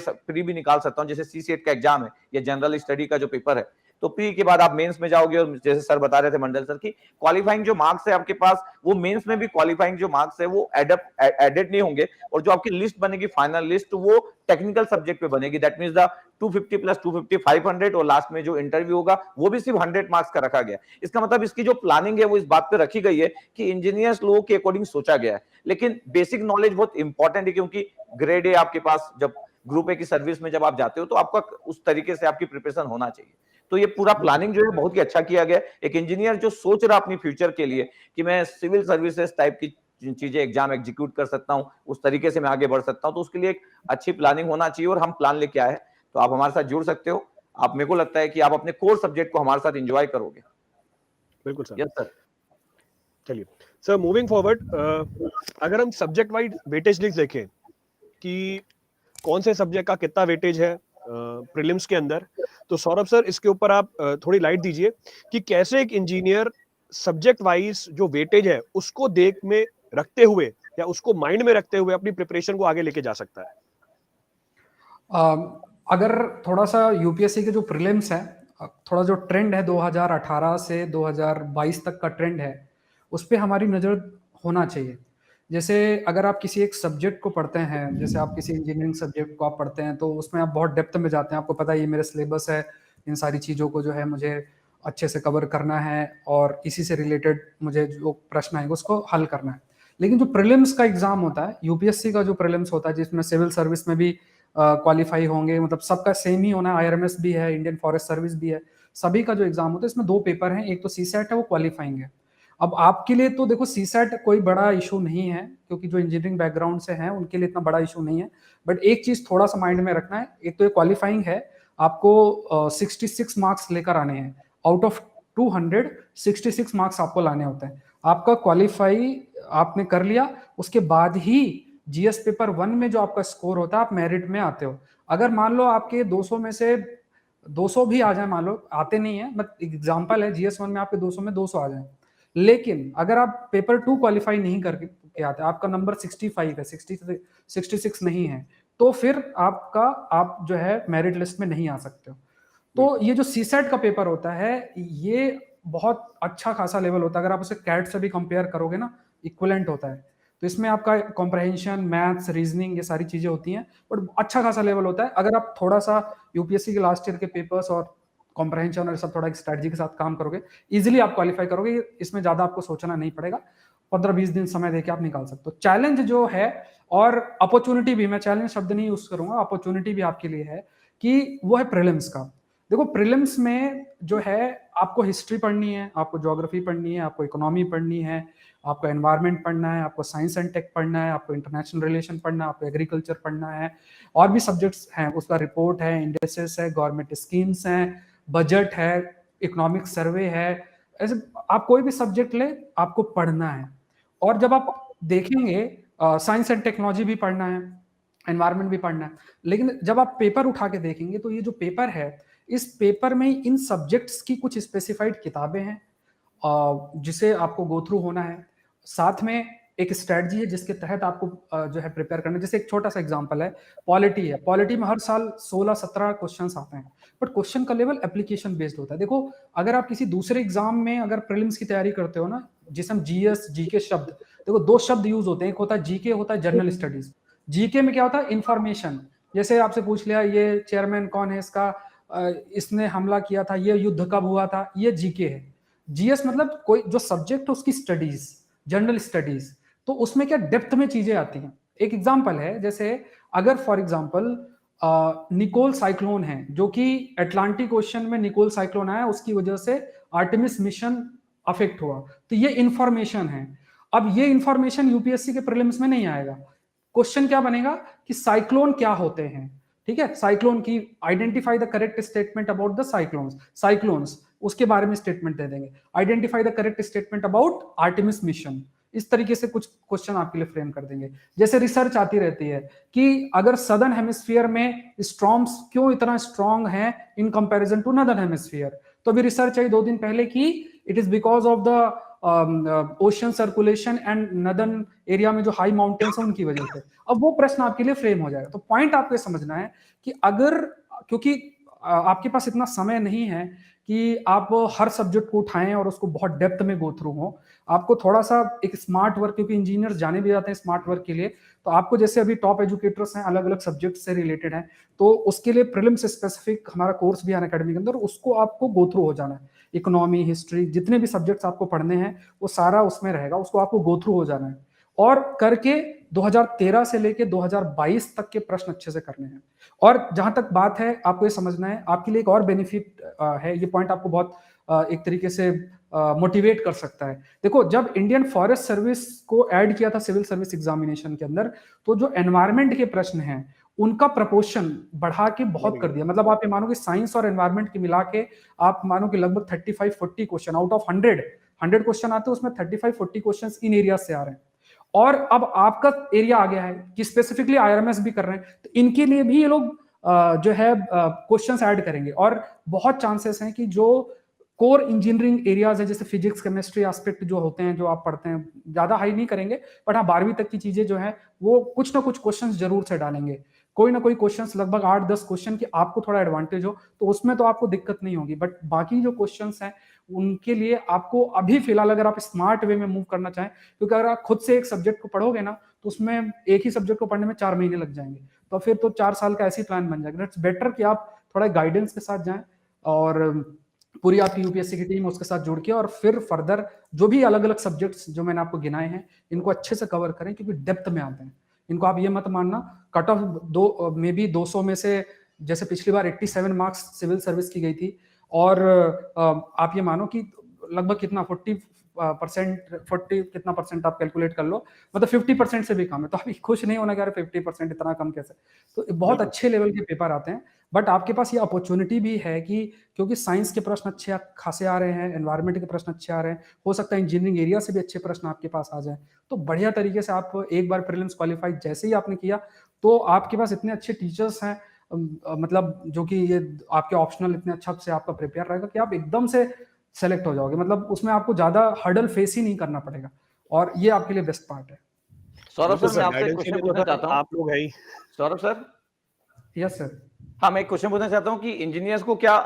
सकता हूं, जैसे सीसीएट का एग्जाम है या जनरल स्टडी का जो पेपर है, तो प्री के बाद आप मेंस में जाओगे और जैसे सर बता रहे थे मंडल सर की क्वालिफाइंग जो मार्क्स है आपके पास, वो मेंस में भी क्वालिफाइंग जो मार्क्स है वो एडेड नहीं होंगे, और जो आपकी लिस्ट बनेगी फाइनल लिस्ट वो टेक्निकल सब्जेक्ट पे बनेगी। दैट मींस द 250 प्लस 250 500, और लास्ट में जो इंटरव्यू होगा वो भी सिर्फ 100 मार्क्स का रखा गया। इसका मतलब इसकी जो प्लानिंग है वो इस बात पे रखी गई है कि इंजीनियर्स लोगों के अकॉर्डिंग सोचा गया है। लेकिन बेसिक नॉलेज बहुत इंपॉर्टेंट है, क्योंकि ग्रेड ए आपके पास जब ग्रुप ए की सर्विस में जब आप जाते हो तो आपका उस तरीके से आपकी प्रिपरेशन होना चाहिए। तो ये पूरा प्लानिंग जो है बहुत ही अच्छा किया गया। एक इंजीनियर जो सोच रहा अपनी फ्यूचर के लिए कि मैं सिविल सर्विसेज टाइप की चीजें एग्जाम एग्जीक्यूट कर सकता हूं, उस तरीके से मैं आगे बढ़ सकता हूं, तो उसके लिए एक अच्छी प्लानिंग होना चाहिए और हम प्लान लेके आए हैं। तो आप हमारे साथ जुड़ सकते हो। आप, मेरे को लगता है कि आप अपने कोर सब्जेक्ट को हमारे साथ एंजॉय करोगे। बिल्कुल सर। Yes sir. चलिए सर, मूविंग फॉरवर्ड, अगर हम सब्जेक्ट वाइज वेटेज लिस्ट देखें कि कौन से सब्जेक्ट का कितना वेटेज है प्रीलिम्स के अंदर, तो सौरभ सर इसके ऊपर आप थोड़ी लाइट दीजिए कि कैसे एक इंजीनियर सब्जेक्ट वाइज जो वेटेज है उसको देख में रखते हुए या उसको माइंड में रखते हुए अपनी प्रिपरेशन को आगे लेके जा सकता है। अगर थोड़ा सा यूपीएससी के जो प्रीलिम्स है, थोड़ा जो ट्रेंड है 2018 से 2022 तक का ट्रेंड है, उस पर हमारी नज़र होना चाहिए। जैसे अगर आप किसी एक सब्जेक्ट को पढ़ते हैं, जैसे आप किसी इंजीनियरिंग सब्जेक्ट को आप पढ़ते हैं, तो उसमें आप बहुत डेप्थ में जाते हैं, आपको पता है ये मेरा सिलेबस है, इन सारी चीज़ों को जो है मुझे अच्छे से कवर करना है और इसी से रिलेटेड मुझे जो प्रश्न आएंगे उसको हल करना है। लेकिन जो प्रीलिम्स का एग्जाम होता है, यूपीएससी का जो प्रीलिम्स होता है, जिसमें सिविल सर्विस में भी क्वालिफाई होंगे, मतलब सबका सेम ही होना है, आईआरएमएस भी है, इंडियन फॉरेस्ट सर्विस भी है, सभी का जो एग्जाम होता है इसमें 2 पेपर हैं, एक तो सीसैट है वो क्वालिफाइंग है। अब आपके लिए तो देखो सीसैट कोई बड़ा इशू नहीं है, क्योंकि जो इंजीनियरिंग बैकग्राउंड से हैं उनके लिए इतना बड़ा इशू नहीं है, बट एक चीज थोड़ा सा माइंड में रखना है, एक तो ये क्वालिफाइंग है, आपको 66 मार्क्स लेकर आने हैं, आउट ऑफ 200 66 मार्क्स आपको लाने होते हैं। आपका क्वालिफाई आपने कर लिया, उसके बाद ही जीएस पेपर 1 में जो आपका स्कोर होता है आप मेरिट में आते हो। अगर मान लो आपके 200 में से 200 भी आ जाए, मान लो आते नहीं है, बट एग्जांपल है जीएस 1 में आपके 200 में 200 आ जाए, लेकिन अगर आप पेपर 2 क्वालिफाई नहीं करके आते, आपका नंबर 65 है, 66 नहीं है, तो फिर आप जो है मेरिट लिस्ट में नहीं आ सकते हो। तो ये जो सीसेट का पेपर होता है ये बहुत अच्छा खासा लेवल होता है, अगर आप उसे कैट से भी कंपेयर करोगे ना, इक्विवेलेंट होता है। तो इसमें आपका कॉम्प्रहेंशन, मैथ्स, रीजनिंग, ये सारी चीजें होती हैं, बट अच्छा खासा लेवल होता है। अगर आप थोड़ा सा यूपीएससी के लास्ट ईयर के पेपर्स और कॉम्प्रहेंशन और सब थोड़ा एक स्ट्रेटजी के साथ काम करोगे, इजिली आप क्वालिफाई करोगे, इसमें ज्यादा आपको सोचना नहीं पड़ेगा, 15-20 दिन समय देके आप निकाल सकते हो। चैलेंज जो है और अपॉर्चुनिटी भी, मैं चैलेंज शब्द नहीं यूज करूंगा, अपॉर्चुनिटी भी आपके लिए है कि वो है प्रीलिम्स का। देखो प्रीलिम्स में जो है आपको हिस्ट्री पढ़नी है, आपको ज्योग्राफी पढ़नी है, आपको इकोनॉमी पढ़नी है, आपको एनवायरनमेंट पढ़ना है, आपको साइंस एंड टेक पढ़ना है, आपको इंटरनेशनल रिलेशन पढ़ना है, आपको एग्रीकल्चर पढ़ना है, और भी सब्जेक्ट्स हैं, उसका रिपोर्ट है, इंडेक्सेस है, गवर्नमेंट स्कीम्स हैं, बजट है, इकोनॉमिक सर्वे है, ऐसे आप कोई भी सब्जेक्ट ले आपको पढ़ना है। और जब आप देखेंगे साइंस एंड टेक्नोलॉजी भी पढ़ना है, एनवायरनमेंट भी पढ़ना है, लेकिन जब आप पेपर उठा के देखेंगे तो ये जो पेपर है, इस पेपर में इन सब्जेक्ट्स की कुछ स्पेसिफाइड किताबें हैं जिसे आपको गो थ्रू होना है, साथ में एक स्ट्रेटजी है जिसके तहत आपको जो है प्रिपेयर करना है। जैसे एक छोटा सा एग्जांपल है, पॉलिटी है, पॉलिटी में हर साल 16-17 क्वेश्चंस आते हैं, बट क्वेश्चन का लेवल एप्लीकेशन बेस्ड होता है। देखो अगर आप किसी दूसरे एग्जाम में अगर प्रीलिम्स की तैयारी करते हो ना, जिसे हम जीएस जीके शब्द, देखो 2 शब्द यूज होते हैं, एक होता है जीके, होता है जनरल स्टडीज। जीके में क्या होता है, इंफॉर्मेशन, जैसे आपसे पूछ लिया ये चेयरमैन कौन है इसका, इसने हमला किया था, ये युद्ध कब हुआ था, ये जीके है। जीएस मतलब कोई जो सब्जेक्ट है उसकी स्टडीज, जनरल स्टडीज, तो उसमें क्या डेप्थ में चीजें आती हैं। एक एग्जांपल है, जैसे अगर फॉर एग्जांपल निकोल साइक्लोन है, जो कि अटलांटिक ओशन में निकोल साइक्लोन आया, उसकी वजह से आर्टेमिस मिशन अफेक्ट हुआ, तो ये इंफॉर्मेशन है। अब ये इंफॉर्मेशन यूपीएससी के प्रीलिम्स में नहीं आएगा, क्वेश्चन क्या बनेगा कि साइक्लोन क्या होते हैं, ठीक है, साइक्लोन की identify the correct statement about the cyclones, उसके बारे में स्टेटमेंट दे देंगे, identify the correct statement about Artemis mission, इस तरीके से कुछ क्वेश्चन आपके लिए फ्रेम कर देंगे। जैसे रिसर्च आती रहती है कि अगर सदर्न हेमिस्फीयर में स्टॉर्म्स क्यों इतना स्ट्रांग है in comparison to northern hemisphere, तो अभी रिसर्च आई 2 दिन पहले की it is because of the ocean circulation and northern area में जो हाई माउंटेन्स है उनकी वजह से। अब वो प्रश्न आपके लिए फ्रेम हो जाएगा। तो पॉइंट आपको समझना है कि अगर, क्योंकि आपके पास इतना समय नहीं है कि आप हर सब्जेक्ट को उठाएं और उसको बहुत डेप्थ में गो थ्रू हो, आपको थोड़ा सा एक स्मार्ट वर्क, क्योंकि इंजीनियर्स जाने भी जाते हैं स्मार्ट वर्क के लिए, तो आपको जैसे अभी टॉप एजुकेटर्स हैं, अलग अलग सब्जेक्ट से रिलेटेड हैं, तो उसके लिए प्रीलिम्स स्पेसिफिक हमारा कोर्स भी है अनअकैडमी के अंदर, उसको आपको गो थ्रू हो जाना है। इकोनॉमी, हिस्ट्री, जितने भी सब्जेक्ट्स आपको पढ़ने हैं वो सारा उसमें रहेगा, उसको आपको गो थ्रू हो जाना है और करके 2013 से लेके 2022 तक के प्रश्न अच्छे से करने हैं। और जहां तक बात है, आपको ये समझना है, आपके लिए एक और बेनिफिट है, ये पॉइंट आपको बहुत एक तरीके से मोटिवेट कर सकता है। देखो जब इंडियन फॉरेस्ट सर्विस को ऐड किया था सिविल सर्विस एग्जामिनेशन के अंदर, तो जो एनवायरमेंट के प्रश्न हैं उनका प्रपोर्शन बढ़ा के बहुत कर दिया। मतलब आप ये मानो कि साइंस और एनवायरमेंट की मिला के आप मानो कि लगभग 35-40 क्वेश्चन आउट ऑफ 100 क्वेश्चन आते हैं, उसमें 35-40 क्वेश्चन इन एरिया से आ रहे हैं। और अब आपका एरिया आ गया है कि स्पेसिफिकली आईआरएमएस भी कर रहे हैं, तो इनके लिए भी ये लोग जो है क्वेश्चंस ऐड करेंगे। और बहुत चांसेस हैं कि जो कोर इंजीनियरिंग एरियाज है, जैसे फिजिक्स, केमिस्ट्री एस्पेक्ट जो होते हैं, जो आप पढ़ते हैं, ज्यादा हाई नहीं करेंगे, बट हाँ 12वीं तक की चीजें जो है वो कुछ ना कुछ क्वेश्चंस जरूर से डालेंगे, कोई ना कोई क्वेश्चंस, लगभग 8-10 क्वेश्चन की आपको थोड़ा एडवांटेज हो तो उसमें तो आपको दिक्कत नहीं होगी। बट बाकी जो क्वेश्चंस हैं उनके लिए आपको अभी फिलहाल, अगर आप स्मार्ट वे में मूव करना चाहें, क्योंकि अगर आप खुद से एक सब्जेक्ट को पढ़ोगे ना तो उसमें एक ही सब्जेक्ट को पढ़ने में 4 महीने लग जाएंगे, तो फिर तो 4 साल का ऐसी प्लान बन जाएगा। इट्स बेटर कि आप थोड़ा गाइडेंस के साथ जाएं और पूरी आपकी यूपीएससी की टीम उसके साथ जुड़ के, और फिर फर्दर जो भी अलग अलग सब्जेक्ट्स जो मैंने आपको गिनाए हैं इनको अच्छे से कवर करें, क्योंकि डेप्थ में आते हैं, इनको आप ये मत मानना। कट ऑफ दो मे बी 200 में से जैसे पिछली बार 87 मार्क्स सिविल सर्विस की गई थी, और आप ये मानो कि लगभग कितना 40 कितना परसेंट आप कैलकुलेट कर लो, मतलब 50% से भी कम है। तो आप खुश नहीं होना कि यार 50% इतना कम कैसे। तो बहुत बिल्कुल। अच्छे लेवल के पेपर आते हैं, बट आपके पास ये अपॉर्चुनिटी भी है कि क्योंकि साइंस के प्रश्न अच्छे खासे आ रहे हैं, एनवायरमेंट के प्रश्न अच्छे आ रहे हैं, हो सकता है इंजीनियरिंग एरिया से भी अच्छे प्रश्न आपके पास आ जाए। तो बढ़िया तरीके से आप एक बार प्रीलिम्स क्वालिफाई जैसे ही आपने किया, तो आपके पास इतने अच्छे टीचर्स हैं, मतलब जो कि ये आपके ऑप्शनल इतने अच्छा से आपका प्रिपेयर रहेगा कि आप एकदम से सेलेक्ट हो जाओगे। मतलब उसमें आपको ज्यादा हर्डल फेस ही नहीं करना पड़ेगा, और ये आपके लिए बेस्ट पार्ट है। सौरभ बिल्कुल सर, मैं सर, आपसे एक गाइडेंस के क्वेश्चन लिए तो पूछना सर चाहता हूँ। आप लोग है ही। Saurabh sir, yes sir. हाँ, मैं एक क्वेश्चन पूछना चाहता हूँ कि इंजीनियर्स को क्या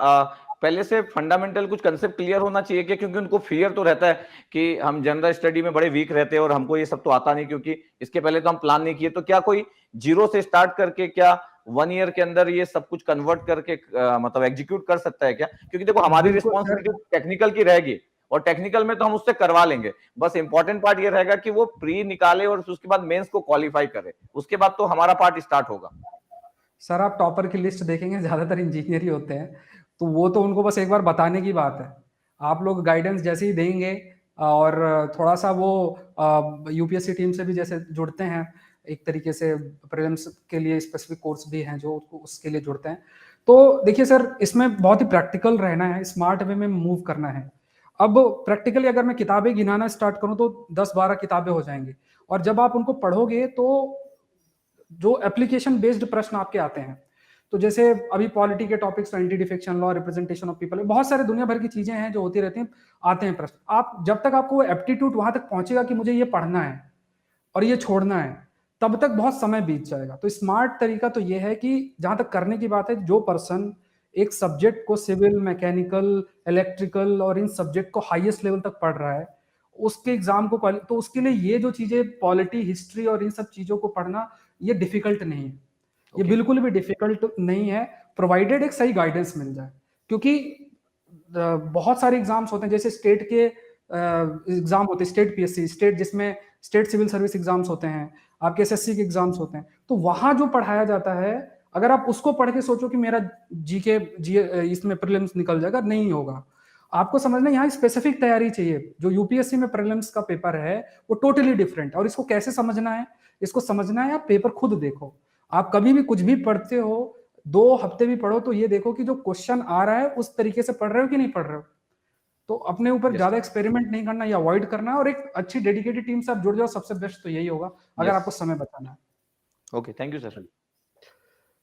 पहले से फंडामेंटल कुछ कंसेप्ट क्लियर होना चाहिए क्या? क्योंकि उनको फियर तो रहता है कि हम जनरल स्टडी में बड़े वीक रहते हैं और हमको ये सब तो आता नहीं, क्योंकि इसके पहले तो हम प्लान नहीं किए। तो क्या कोई जीरो से स्टार्ट करके क्या 1 ईयर के अंदर ये सब कुछ कन्वर्ट करके मतलब एग्जीक्यूट कर सकता है क्या? क्योंकि देखो हमारी बिल्कुल सर। रिस्पॉन्सिबिलिटी टेक्निकल की रहेगी, और टेक्निकल में तो हम उससे करवा लेंगे। बस इंपॉर्टेंट पार्ट ये रहेगा कि वो प्री निकाले और उसके बाद मेंस को क्वालिफाई करे, उसके बाद तो हमारा पार्ट स्टार्ट होगा। सर आप टॉपर की लिस्ट देखेंगे, ज्यादातर इंजीनियर ही होते हैं, तो वो तो उनको बस एक बार बताने की बात है। आप लोग गाइडेंस जैसे ही देंगे, और थोड़ा सा वो यूपीएससी टीम से भी जैसे जुड़ते हैं, एक तरीके से प्रीलिम्स के लिए स्पेसिफिक कोर्स भी हैं जो उसके लिए जुड़ते हैं। तो देखिए सर, इसमें बहुत ही प्रैक्टिकल रहना है, स्मार्ट वे में मूव करना है। अब प्रैक्टिकली अगर मैं किताबें गिनाना स्टार्ट करूं तो 10-12 किताबें हो जाएंगी, और जब आप उनको पढ़ोगे तो जो एप्लीकेशन बेस्ड प्रश्न आपके आते हैं, तो जैसे अभी पॉलिटी के topics, anti defection law, representation of people, बहुत सारे दुनिया भर की चीजें हैं जो होती रहती हैं, आते हैं प्रश्न। आप जब तक आपको एप्टीट्यूड वहां तक पहुंचेगा कि मुझे ये पढ़ना है और ये छोड़ना है, तब तक बहुत समय बीत जाएगा। तो स्मार्ट तरीका तो ये है कि जहां तक करने की बात है, जो पर्सन एक सब्जेक्ट को सिविल, मैकेनिकल, इलेक्ट्रिकल और इन सब्जेक्ट को हाईएस्ट लेवल तक पढ़ रहा है, उसके एग्जाम को तो उसके लिए ये जो चीजें पॉलिटी, हिस्ट्री और इन सब चीजों को पढ़ना ये डिफिकल्ट नहीं है। ये बिल्कुल भी डिफिकल्ट नहीं है, प्रोवाइडेड एक सही गाइडेंस मिल जाए। क्योंकि बहुत सारे एग्जाम्स होते हैं, जैसे स्टेट के एग्जाम होते हैं, स्टेट पीएससी, स्टेट जिसमें स्टेट सिविल सर्विस एग्जाम्स होते हैं, आपके एसएससी के एग्जाम्स होते हैं, तो वहां जो पढ़ाया जाता है, अगर आप उसको पढ़ के सोचो कि मेरा जीके इसमें प्रीलिम्स निकल जाएगा, नहीं होगा। आपको समझना यहाँ स्पेसिफिक तैयारी चाहिए। जो यूपीएससी में प्रीलिम्स का पेपर है वो टोटली डिफरेंट है, और इसको कैसे समझना है, इसको समझना है आप पेपर खुद देखो। आप कभी भी कुछ भी पढ़ते हो, 2 हफ्ते भी पढ़ो, तो ये देखो कि जो क्वेश्चन आ रहा है उस तरीके से पढ़ रहे हो कि नहीं पढ़ रहे हो। तो अपने ऊपर ज्यादा एक्सपेरिमेंट नहीं करना, या अवॉइड करना है, और एक अच्छी डेडिकेटेड टीम से आप जुड़ जाओ, सबसे बेस्ट तो यही होगा अगर आपको समय बचाना है। Okay, thank you sir.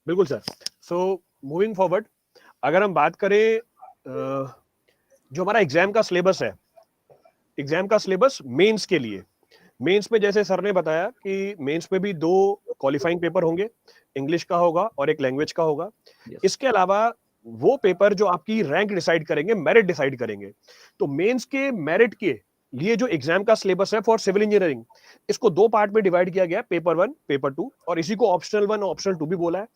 बिल्कुल सर। सो मूविंग फॉरवर्ड, अगर हम बात करें जो हमारा एग्जाम का सिलेबस है, एग्जाम का सिलेबस मेंस के लिए, मेंस में जैसे सर ने बताया कि मेंस में भी 2 क्वालिफाइंग पेपर होंगे, इंग्लिश का होगा और एक लैंग्वेज का होगा। इसके अलावा वो पेपर जो आपकी रैंक डिसाइड करेंगे, मेरिट डिसाइड करेंगे। तो मेंस के मेरिट के लिए जो एग्जाम का सिलेबस है फॉर सिविल इंजीनियरिंग, इसको 2 पार्ट में डिवाइड किया गया, पेपर 1, पेपर 2, और इसी को ऑप्शनल 1 और ऑप्शनल 2 भी बोला है।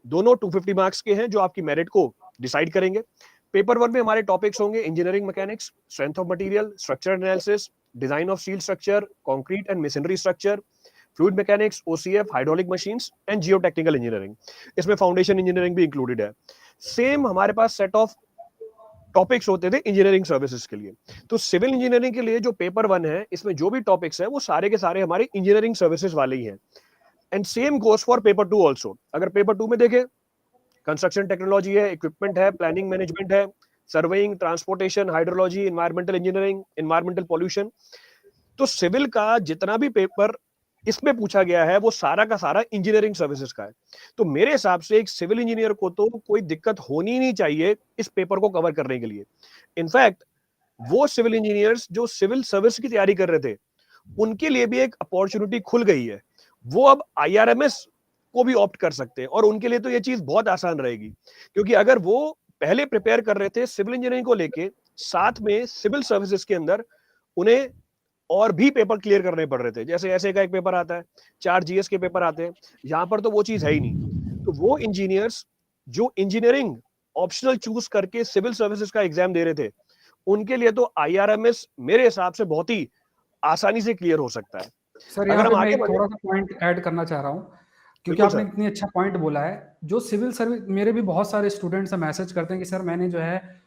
दोनों 250 मार्क्स के हैं जो आपकी मेरिट को डिसाइड करेंगे। पेपर 1 में हमारे टॉपिक्स होंगे engineering mechanics, strength of material, structure analysis, design of steel structure, concrete and machinery structure, fluid mechanics, OCF, hydraulic machines and geotechnical engineering. इसमें फाउंडेशन इंजीनियरिंग भी इंक्लूडेड है। सेम हमारे पास set of topics होते थे engineering services के लिए। तो civil engineering के लिए जो पेपर 1 है, इसमें जो भी टॉपिक्स है वो सारे के सारे हमारे इंजीनियरिंग सर्विसेज वाले ही हैं। And same goes for paper 2 also. अगर पेपर 2 में देखें, कंस्ट्रक्शन टेक्नोलॉजी है, इक्विपमेंट है, प्लानिंग मैनेजमेंट है, surveying, transportation, hydrology, environmental engineering, environmental pollution. तो सिविल का जितना भी पेपर इसमें पूछा गया है वो सारा का सारा इंजीनियरिंग सर्विसेज का है। तो मेरे हिसाब से एक सिविल इंजीनियर को तो कोई दिक्कत होनी नहीं चाहिए इस पेपर को कवर करने के लिए। इनफैक्ट वो सिविल इंजीनियर्स जो सिविल सर्विस की तैयारी कर रहे थे, उनके लिए भी एक अपॉर्चुनिटी खुल गई है। वो अब आईआरएमएस को भी ऑप्ट कर सकते हैं, और उनके लिए तो ये चीज बहुत आसान रहेगी। क्योंकि अगर वो पहले प्रिपेयर कर रहे थे सिविल इंजीनियरिंग को लेके, साथ में सिविल सर्विसेज के अंदर उन्हें और भी पेपर क्लियर करने पड़ रहे थे, जैसे ऐसे का एक पेपर आता है, 4 जीएस के पेपर आते हैं, यहाँ पर तो वो चीज है ही नहीं। तो वो इंजीनियर्स जो इंजीनियरिंग ऑप्शनल चूज करके सिविल सर्विसेज का एग्जाम दे रहे थे, उनके लिए तो आईआरएमएस मेरे हिसाब से बहुत ही आसानी से क्लियर हो सकता है। सर यहाँ अगर पे हम मैं आगे एक बढ़े, थोड़ा सा पॉइंट ऐड करना चाह रहा हूँ, क्योंकि बिल्कुल आपने सर। इतनी अच्छा पॉइंट बोला है। जो सिविल सर्विस, मेरे भी बहुत सारे स्टूडेंट्स मैसेज करते हैं कि सर मैंने जो है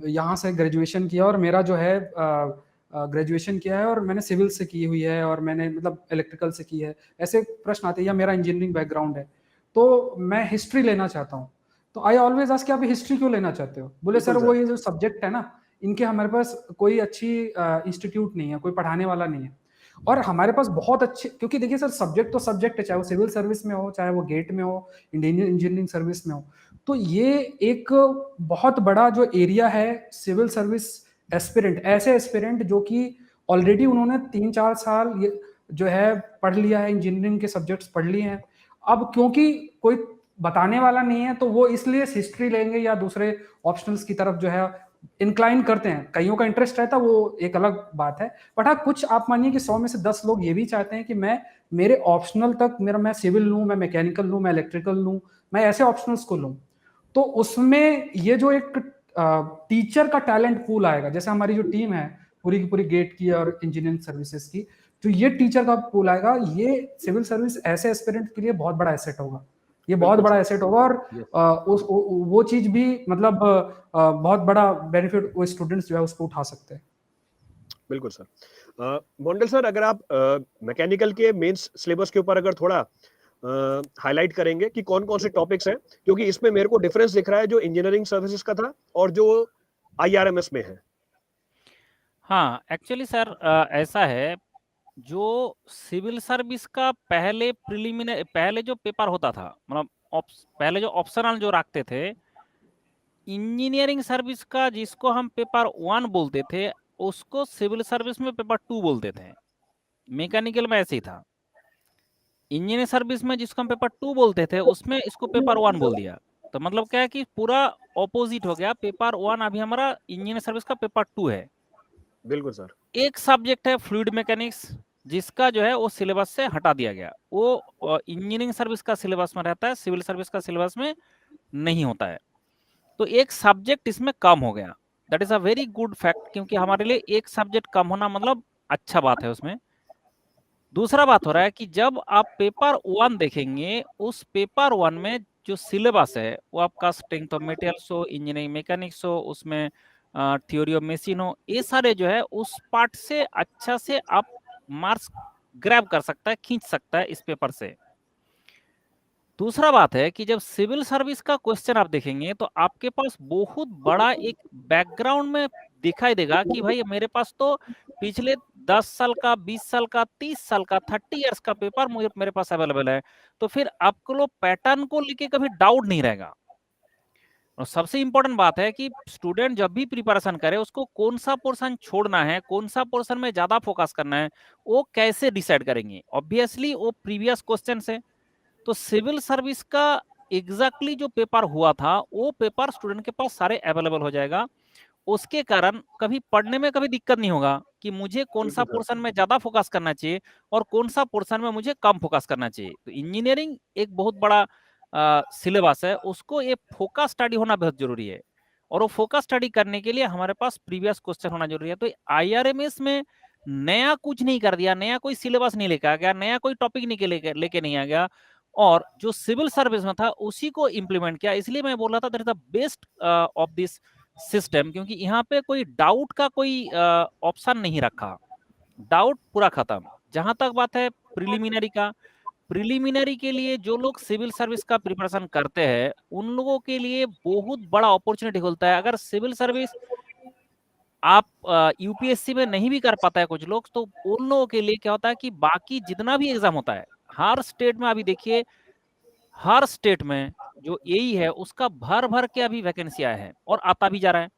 यहाँ से ग्रेजुएशन किया और मेरा जो है ग्रेजुएशन किया है और मैंने सिविल से की हुई है और मैंने मतलब इलेक्ट्रिकल से की है, ऐसे प्रश्न आते हैं, या मेरा इंजीनियरिंग बैकग्राउंड है, तो मैं हिस्ट्री लेना चाहता हूँ। तो आई ऑलवेज आस्क कि आप हिस्ट्री क्यों लेना चाहते हो? बोले बिल्कुल सर वो सर। ये जो सब्जेक्ट है ना, इनके हमारे पास कोई अच्छी इंस्टीट्यूट नहीं है, कोई पढ़ाने वाला नहीं है। और हमारे पास बहुत अच्छे, क्योंकि देखिए सर सब्जेक्ट तो सब्जेक्ट है, चाहे वो सिविल सर्विस में हो, चाहे वो गेट में हो, इंडियन इंजीनियरिंग सर्विस में हो। तो ये एक बहुत बड़ा जो एरिया है सिविल सर्विस एस्पिरेंट, ऐसे एस्पिरेंट जो कि ऑलरेडी उन्होंने 3-4 साल ये जो है पढ़ लिया है, इंजीनियरिंग के सब्जेक्ट्स पढ़ लिए हैं। अब क्योंकि कोई बताने वाला नहीं है, तो वो इसलिए हिस्ट्री लेंगे या दूसरे ऑप्शनल्स की तरफ जो है इंक्लाइन करते हैं। कईयों का इंटरेस्ट रहता है, वो एक अलग बात है। बट हाँ, कुछ आप मानिए कि 100 में से 10 लोग ये भी चाहते हैं कि मैं मेरे ऑप्शनल तक मेरा, मैं सिविल लूं, मैं मैकेनिकल लूं, मैं इलेक्ट्रिकल लूं, मैं ऐसे ऑप्शनल्स को लूं। तो उसमें ये जो एक टीचर का टैलेंट पूल आएगा, जैसे हमारी जो टीम है पूरी की पूरी गेट की और इंजीनियरिंग सर्विसेज की, तो ये टीचर का पूल आएगा, ये सिविल सर्विस ऐसे एस्पिरेंट के लिए बहुत बड़ा एसेट होगा। ये बहुत बिल्कुल बड़ा सर। एसेट होगा। और वो चीज भी मतलब बहुत बड़ा बेनिफिट वो स्टूडेंट्स जो है उसको उठा सकते हैं। बिल्कुल सर। मोंडल सर, अगर आप मैकेनिकल के मेंस सिलेबस के ऊपर अगर थोड़ा हाईलाइट करेंगे कि कौन कौन से टॉपिक्स हैं, क्योंकि इसमें मेरे को डिफरेंस दिख रहा है जो इंजीनियरिंग सर्विसेज का था और जो आईआरएमएस में है। हाँ, एक्चुअली सर ऐसा है, जो सिविल सर्विस का पहले जो पेपर होता था, मतलब पहले जो ऑप्शनल जो रखते थे, इंजीनियरिंग सर्विस का जिसको हम पेपर 1 बोलते थे, उसको सिविल सर्विस में पेपर 2 बोलते थे। मैकेनिकल में ऐसे ही था। इंजीनियरिंग सर्विस में जिसको हम पेपर 2 बोलते थे, उसमें इसको पेपर 1 बोल दिया। तो मतलब क्या है कि पूरा ऑपोजिट हो गया। पेपर 1 अभी हमारा इंजीनियरिंग सर्विस का पेपर 2 है। बिल्कुल सर। एक सब्जेक्ट है फ्लूइड मैकेनिक्स, जिसका जो है वो सिलेबस से हटा दिया गया। वो इंजीनियरिंग सर्विस का सिलेबस में रहता है, सिविल सर्विस का सिलेबस में नहीं होता है। तो एक सब्जेक्ट इसमें कम हो गया। That is a very good fact, क्योंकि हमारे लिए एक सब्जेक्ट कम होना मतलब अच्छा बात है उसमें। दूसरा बात हो रहा है कि जब आप पेपर 1 देखेंगे, उस पेपर 1 में जो सिलेबस है वो आपका स्ट्रेंथ ऑफ मटेरियल्स हो, इंजीनियरिंग मैकेनिक्स हो, उसमें थ्योरी ऑफ मशीन हो, ये सारे जो है उस पार्ट से अच्छा से आप मार्क्स ग्रैब कर सकता है, खींच सकता है इस पेपर से। दूसरा बात है कि जब सिविल सर्विस का क्वेश्चन आप देखेंगे, तो आपके पास बहुत बड़ा एक बैकग्राउंड में दिखाई देगा कि भाई मेरे पास तो पिछले 10 साल का, 20 साल का, 30 साल का, 30 इयर्स का पेपर मेरे पास अवेलेबल है। तो फिर आपको लो पैटर्न को लेके कभी डाउट नहीं रहेगा। और सबसे इंपॉर्टेंट बात है कि स्टूडेंट जब भी प्रिपरेशन करे, उसको कौन सा पोर्शन छोड़ना है, कौन सा पोर्शन में ज्यादा फोकस करना है, वो कैसे डिसाइड करेंगे? ऑब्वियसली वो प्रीवियस क्वेश्चन से। तो सिविल सर्विस का एग्जैक्टली जो पेपर हुआ था, वो पेपर स्टूडेंट के पास सारे अवेलेबल हो जाएगा। उसके कारण कभी पढ़ने में कभी दिक्कत नहीं होगा कि मुझे कौन सा बिल्कुल सर। पोर्शन में ज्यादा फोकस करना चाहिए और कौन सा पोर्शन में मुझे कम फोकस करना चाहिए। तो इंजीनियरिंग एक बहुत बड़ा सिलेबस है, उसको ये फोकस स्टडी होना बहुत जरूरी है। और वो फोकस स्टडी करने के लिए हमारे पास प्रीवियस क्वेश्चन होना जरूरी है। तो आईआरएमएस में नया कुछ नहीं कर दिया, नया कोई सिलेबस नहीं लेकर आ गया, नया कोई टॉपिक नहीं लेके नहीं आ गया, और जो सिविल सर्विस में था उसी को इम्प्लीमेंट किया। इसलिए मैं बोल रहा था that is the best of this system, क्योंकि यहाँ पे कोई डाउट का कोई ऑप्शन नहीं रखा। डाउट पूरा खत्म। जहां तक बात है प्रिलिमिनरी का, प्रिलिमिनरी के लिए जो लोग सिविल सर्विस का प्रिपरेशन करते हैं, उन लोगों के लिए बहुत बड़ा अपॉर्चुनिटी खुलता है। अगर सिविल सर्विस आप यूपीएससी में नहीं भी कर पाता है कुछ लोग, तो उन लोगों के लिए क्या होता है कि बाकी जितना भी एग्जाम होता है, हर स्टेट में अभी देखिए, हर स्टेट में जो एई है उसका भर भर के अभी वैकेंसी आया है और आता भी जा रहा है।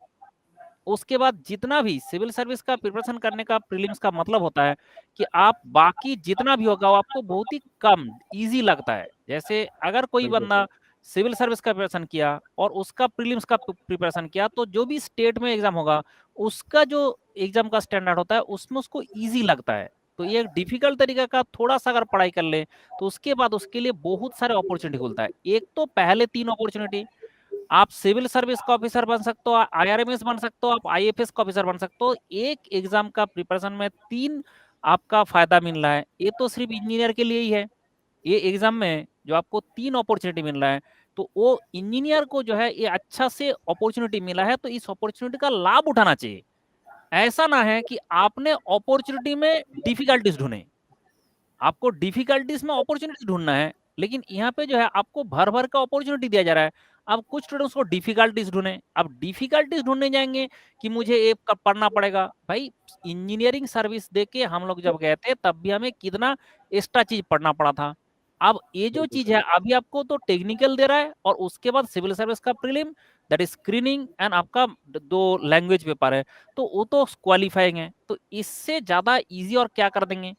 उसके बाद जितना भी सिविल सर्विस का प्रिपरेशन करने का प्रीलिम्स का मतलब होता है कि आप बाकी जितना भी होगा वो आपको बहुत ही कम इजी लगता है। जैसे अगर कोई बिल्कुल बंदा सर। सिविल सर्विस का प्रिपरेशन किया और उसका प्रीलिम्स का प्रिपरेशन किया, तो जो भी स्टेट में एग्जाम होगा, उसका जो एग्जाम का स्टैंडर्ड होता है उसमें उसको इजी लगता है। तो ये एक डिफिकल्ट तरीका का थोड़ा सा अगर पढ़ाई कर ले, तो उसके बाद उसके लिए बहुत सारे अपॉर्चुनिटी खुलता है। एक तो पहले 3 अपॉर्चुनिटी, आप सिविल सर्विस का ऑफिसर बन सकते हो, आईआरएमएस बन सकते हो, आप आईएफएस का ऑफिसर बन सकते हो। एक एग्जाम का प्रिपरेशन में 3 आपका फायदा मिल रहा है। ये तो सिर्फ इंजीनियर के लिए ही है। ये एग्जाम में जो आपको 3 अपॉर्चुनिटी मिल रहा है, तो वो इंजीनियर को जो है ये अच्छा से अपॉर्चुनिटी मिला है, तो इस अपॉर्चुनिटी का लाभ उठाना चाहिए। ऐसा ना है कि आपने अपॉर्चुनिटी में डिफिकल्टीज ढूंढे, आपको डिफिकल्टीज में अपॉर्चुनिटी ढूंढना है, लेकिन यहाँ पे जो है आपको भर भर का अपॉर्चुनिटी दिया जा रहा है। अब कुछ स्टूडेंट्स को डिफिकल्टीज ढूंढे, अब डिफिकल्टीज ढूंढने जाएंगे कि मुझे ये पढ़ना पड़ेगा। भाई इंजीनियरिंग सर्विस देके हम लोग जब गए थे तब भी हमें कितना एक्स्ट्रा चीज पढ़ना पड़ा था। अब ये जो चीज है अभी आपको तो टेक्निकल दे रहा है, और उसके बाद सिविल सर्विस का prelim, that is screening, and आपका 2 लैंग्वेज पेपर है, तो वो तो क्वालिफाइंग है। तो इससे ज्यादा इजी और क्या कर देंगे?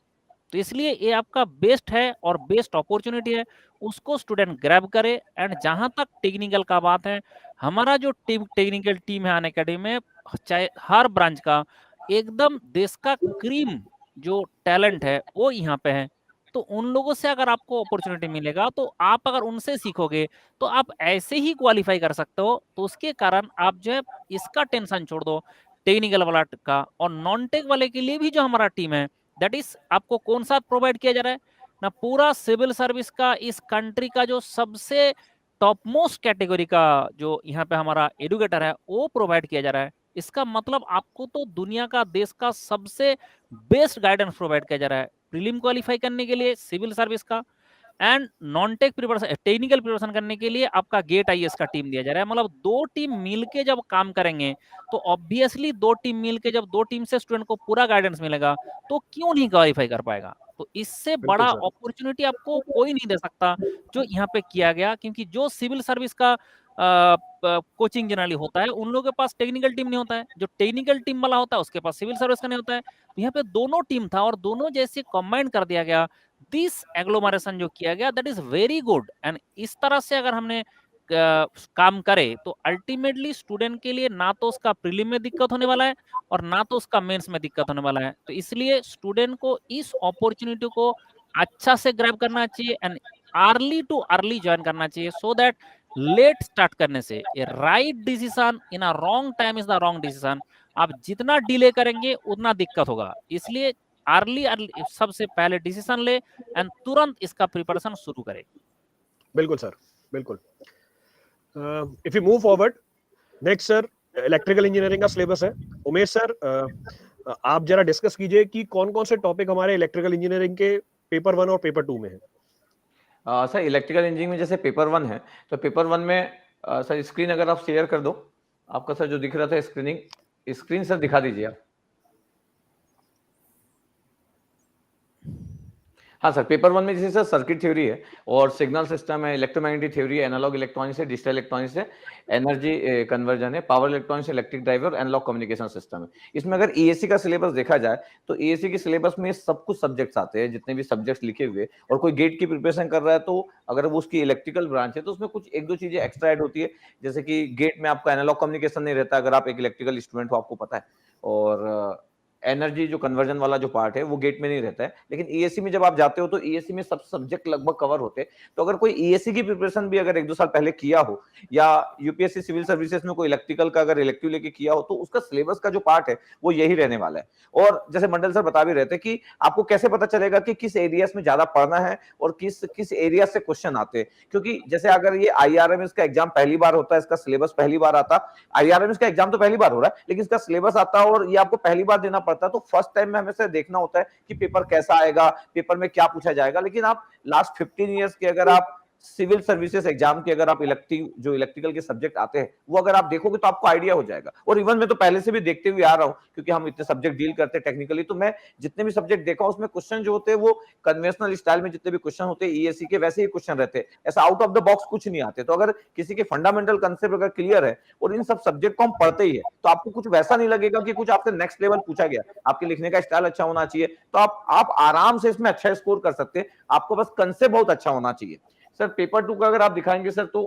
तो इसलिए ये आपका बेस्ट है और बेस्ट अपॉर्चुनिटी है, उसको स्टूडेंट ग्रैब करे। एंड जहां तक टेक्निकल का बात है, हमारा जो टेक्निकल टीम है अनअकैडमी में, चाहे हर ब्रांच का एकदम देश का क्रीम जो टैलेंट है वो यहाँ पे है। तो उन लोगों से अगर आपको अपॉर्चुनिटी मिलेगा, तो आप अगर उनसे सीखोगे तो आप ऐसे ही क्वालिफाई कर सकते हो। तो उसके कारण आप जो है इसका टेंशन छोड़ दो टेक्निकल वाला का, और नॉन टेक वाले के लिए भी जो हमारा टीम है, दैट इज आपको कौन सा प्रोवाइड किया जा रहा है ना, पूरा सिविल सर्विस का इस कंट्री का जो सबसे टॉप मोस्ट कैटेगरी का जो यहाँ पे हमारा एडुकेटर है वो प्रोवाइड किया जा रहा है। इसका मतलब आपको तो दुनिया का देश का सबसे बेस्ट गाइडेंस प्रोवाइड किया जा रहा है प्रीलिम क्वालिफाई करने के लिए सिविल सर्विस का, and non tech preparation technical preparation करने के लिए आपका गेट आईएएस का टीम दिया जा रहा है। मतलब 2 टीम मिलके जब काम करेंगे, तो ऑब्वियसली 2 टीम मिलके जब 2 टीम से स्टूडेंट को पूरा गाइडेंस मिलेगा, तो क्यों नहीं क्वालिफाई कर पाएगा? तो इससे बिल्कुल बड़ा सर। अपॉर्चुनिटी आपको कोई नहीं दे सकता जो यहाँ पे किया गया। क्योंकि जो सिविल सर्विस का कोचिंग जनरली होता है, उन लोगों के पास टेक्निकल टीम नहीं होता है, जो टेक्निकल टीम वाला होता है उसके पास सिविल सर्विस का नहीं होता है। तो यहाँ पे दोनों टीम था और दोनों जैसे कंबाइन कर दिया गया, दिस एग्लोमरेशन जो किया गया, that is very good. And इस तरह से अगर हमने काम करे, तो अल्टीमेटली स्टूडेंट के लिए ना तो उसका प्रीलिम में दिक्कत होने वाला है और ना तो उसका मेंस में दिक्कत होने वाला है। तो इसलिए स्टूडेंट को इस अपॉर्चुनिटी को अच्छा से ग्रैब करना चाहिए and early to early join करना चाहिए, सो दैट लेट स्टार्ट करने से a right decision in a wrong time is the wrong decision. आप जितना डिले करेंगे उतना दिक्कत होगा। इसलिए अर्ली अर्ली सबसे पहले डिसीजन ले एंड तुरंत इसका प्रिपरेशन शुरू करें। बिल्कुल सर, बिल्कुल। If you move forward, next sir electrical engineering का सिलेबस है। उमेश सर, आप जरा डिस्कस कीजिए कि कौन कौन से टॉपिक हमारे इलेक्ट्रिकल इंजीनियरिंग के पेपर 1 और पेपर 2 में है। सर इलेक्ट्रिकल इंजीनियरिंग में जैसे पेपर 1 है, तो पेपर 1 में सर स्क्रीन अगर आप शेयर कर दो, आपका सर जो दिख रहा था स्क्रीन सर दिखा दीजिए आप। हाँ सर, पेपर 1 में जैसे सर सर्किट थ्योरी है और सिग्नल सिस्टम है, इलेक्ट्रोमैग्नेटिक थ्योरी है, एनालॉग इलेक्ट्रॉनिक्स है, डिजिटल इलेक्ट्रॉनिक्स है, एनर्जी कन्वर्जन है, power electronics, electric driver, analog communication system है। इसमें अगर ईएससी का सिलेबस देखा जाए, तो ईएससी के सिलेबस में सब कुछ सब्जेक्ट्स आते हैं, जितने भी सब्जेक्ट्स लिखे हुए, और कोई गेट की प्रिपरेशन कर रहा है तो अगर वो उसकी इलेक्ट्रिकल ब्रांच है तो उसमें कुछ 1-2 चीजें एक्स्ट्रा ऐड होती है। जैसे कि गेट में आपका एनालॉग कम्युनिकेशन नहीं रहता, अगर आप एक इलेक्ट्रिकल स्टूडेंट हो आपको पता है, और एनर्जी जो कन्वर्जन वाला जो पार्ट है वो गेट में नहीं रहता है। लेकिन ईएससी में जब आप जाते हो तो ईएससी में सब सब्जेक्ट लगभग कवर होते हैं। तो अगर कोई ईएससी की प्रिपरेशन भी अगर 1-2 साल पहले किया हो, या यूपीएससी सिविल सर्विसेज में कोई इलेक्ट्रिकल का अगर इलेक्टिव लेके किया हो, तो उसका सिलेबस का जो पार्ट है वो यही रहने वाला है। और जैसे मंडल सर बता भी रहे थे कि आपको कैसे पता चलेगा कि किस एरियाज में ज्यादा पढ़ना है और किस एरिया से क्वेश्चन आते हैं। क्योंकि जैसे अगर ये आईआरएमएस का एग्जाम पहली बार होता है, इसका सिलेबस पहली बार आता, आईआरएमएस का एग्जाम तो पहली बार हो रहा है लेकिन इसका सिलेबस आता है और ये आपको पहली बार देना पड़ता है, तो फर्स्ट टाइम में हमेशा देखना होता है कि पेपर कैसा आएगा, पेपर में क्या पूछा जाएगा। लेकिन आप लास्ट 15 इयर्स के अगर आप सिविल सर्विसेज एग्जाम के अगर आप इलेक्ट्रिकल के सब्जेक्ट आते हैं वो अगर आप देखोगे तो आपको आइडिया हो जाएगा। और इवन मैं तो पहले से भी देखते हुए आ रहा हूं, क्योंकि हम इतने सब्जेक्ट डील करते हैं टेक्निकली, तो मैं जितने भी सब्जेक्ट देखा उसमें क्वेश्चन जो होते हैं वो कन्वेंशनल स्टाइल में जितने भी क्वेश्चन होते हैं ईएससी के वैसे ही क्वेश्चन रहते हैं, ऐसा आउट ऑफ द बॉक्स कुछ नहीं आते। तो अगर किसी के फंडामेंटल कंसेप्ट अगर क्लियर है और इन सब सब्जेक्ट को हम पढ़ते ही है, तो आपको कुछ वैसा नहीं लगेगा कि कुछ आपसे नेक्स्ट लेवल पूछा गया। आपके लिखने का स्टाइल अच्छा होना चाहिए, तो आप आराम से इसमें अच्छा स्कोर कर सकते हैं। आपको बस कंसेप्ट बहुत अच्छा होना चाहिए। सर पेपर 2 का अगर आप दिखाएंगे सर, तो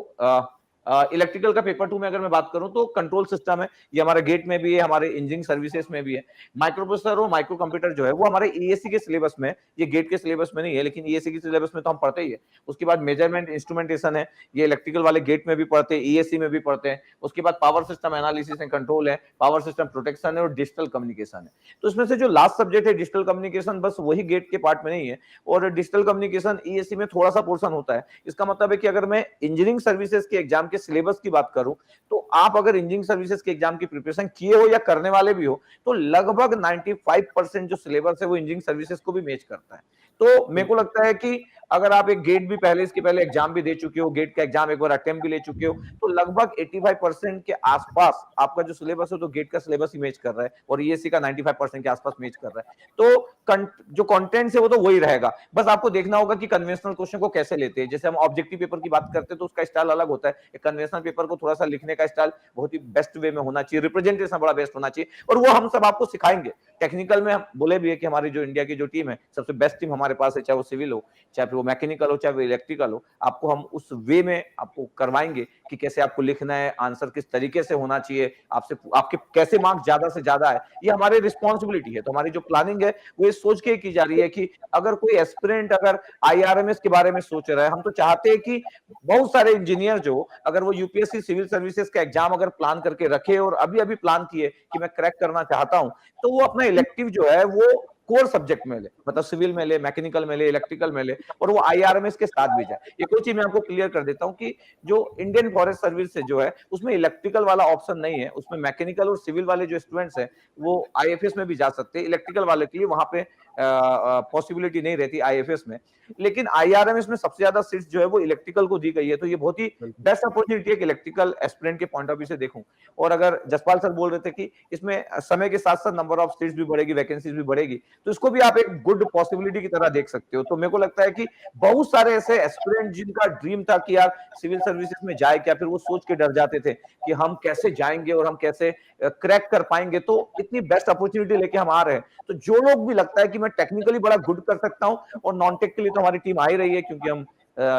इलेक्ट्रिकल का पेपर 2 में अगर मैं बात करूं तो कंट्रोल सिस्टम है, ये हमारे गेट में भी है, हमारे इंजीनियरिंग सर्विसेज में भी है। माइक्रो प्रोसेसर और माइक्रो कंप्यूटर जो है वो हमारे ईएससी के सिलेबस में, ये गेट के सिलेबस में नहीं है, लेकिन ईएससी के सिलेबस में तो हम पढ़ते ही है। उसके बाद मेजरमेंट इंस्ट्रूमेंटेशन है, ये इलेक्ट्रिकल वाले गेट में भी पढ़ते हैं, ईएससी में भी पढ़ते हैं। उसके बाद power system analysis and control है, पावर सिस्टम प्रोटेक्शन है और डिजिटल कम्युनिकेशन है। तो इसमें से जो लास्ट सब्जेक्ट है डिजिटल कम्युनिकेशन, बस वही गेट के पार्ट में नहीं है, और डिजिटल कम्युनिकेशन ईएससी में थोड़ा सा पोर्शन होता है। इसका मतलब है कि अगर मैं इंजीनियरिंग सर्विसेज के एग्जाम के सिलेबस की बात करूं तो आप अगर इंजीनियरिंग सर्विसेज के एग्जाम की प्रिपरेशन किए हो या करने वाले भी हो तो लगभग 95% जो सिलेबस है वो इंजीनियरिंग सर्विसेज को भी मैच करता है। तो मेरे को लगता है कि अगर आप एक गेट भी पहले, इसके पहले एग्जाम भी दे चुके हो, गेट का एग्जाम एक बार अटेम्प्ट भी ले चुके हो, तो लगभग 85% के आसपास आपका जो सिलेबस है तो गेट का सिलेबस ही मैच कर रहा है, और ईएससी का 95% के आसपास मैच कर रहा है। तो जो कंटेंट है वो तो वही रहेगा, बस आपको देखना होगा कि कन्वेंशनल क्वेश्चन को कैसे लेते हैं। जैसे हम ऑब्जेक्टिव पेपर की बात करते हैं तो उसका स्टाइल अलग होता है, कन्वेंशनल पेपर को थोड़ा सा लिखने का स्टाइल बहुत ही बेस्ट वे में होना चाहिए, रिप्रेजेंटेशन बड़ा बेस्ट होना चाहिए, और वो हम सब आपको सिखाएंगे। टेक्निकल में हम बोले भी है कि हमारी जो इंडिया की जो टीम है सबसे बेस्ट टीम हमारे पास है, चाहे वो सिविल हो, चाहे वो मैकेनिकल हो, चाहे वो इलेक्ट्रिकल हो, आपको हम उस वे में आपको करवाएंगे कि कैसे आपको लिखना है, आंसर किस तरीके से होना चाहिए, आपसे आपके कैसे मार्क्स ज्यादा से ज्यादा है, ये हमारी रिस्पॉन्सिबिलिटी है। तो हमारी जो प्लानिंग है वो ये सोच के की जा रही है कि अगर कोई एस्पिरेंट अगर आईआरएमएस के बारे में सोच रहा है, हम तो चाहते हैं कि बहुत सारे इंजीनियर जो अगर वो यूपीएससी सिविल सर्विसेज का एग्जाम अगर प्लान करके रखे और अभी अभी प्लान किए कि मैं क्रैक करना चाहता हूं, तो वो अपना इलेक्टिव जो है वो कोर सब्जेक्ट में ले, मतलब सिविल में ले, मैकेनिकल में ले, इलेक्ट्रिकल में ले, और वो आईआरएमएस के साथ भी जाए। एक और चीज मैं आपको क्लियर कर देता हूं कि जो इंडियन फॉरेस्ट सर्विस जो है उसमें इलेक्ट्रिकल वाला ऑप्शन नहीं है, उसमें मैकेनिकल और सिविल वाले जो स्टूडेंट्स हैं वो आईएफएस में भी जा सकते हैं। इलेक्ट्रिकल वाले के लिए वहां पे पॉसिबिलिटी नहीं रहती आईएफएस में, लेकिन आईआरएमएस में सबसे ज्यादा सीट्स जो है वो इलेक्ट्रिकल को दी गई है। तो ये बहुत ही बेस्ट अपॉर्चुनिटी है कि इलेक्ट्रिकल एस्पिरेंट के पॉइंट ऑफ व्यू से देखूं। और अगर जसपाल सर बोल रहे थे कि इसमें समय के साथ साथ नंबर ऑफ सीट्स भी बढ़ेगी, वैकेंसीज भी बढ़ेगी, तो इसको भी आप एक गुड पॉसिबिलिटी की तरह देख सकते हो। तो मेरे को लगता है कि बहुत सारे ऐसे एस्पिरेंट जिनका ड्रीम था कि यार सिविल सर्विसेज में जाए क्या, फिर वो सोच के डर जाते थे कि हम कैसे जाएंगे और हम कैसे क्रैक कर पाएंगे, तो इतनी बेस्ट अपॉर्चुनिटी लेके हम आ रहे हैं। तो जो लोग भी लगता है कि मैं टेक्निकली बड़ा गुड कर सकता हूं, और नॉन टेक के लिए तो हमारी टीम आ ही रही है, क्योंकि हम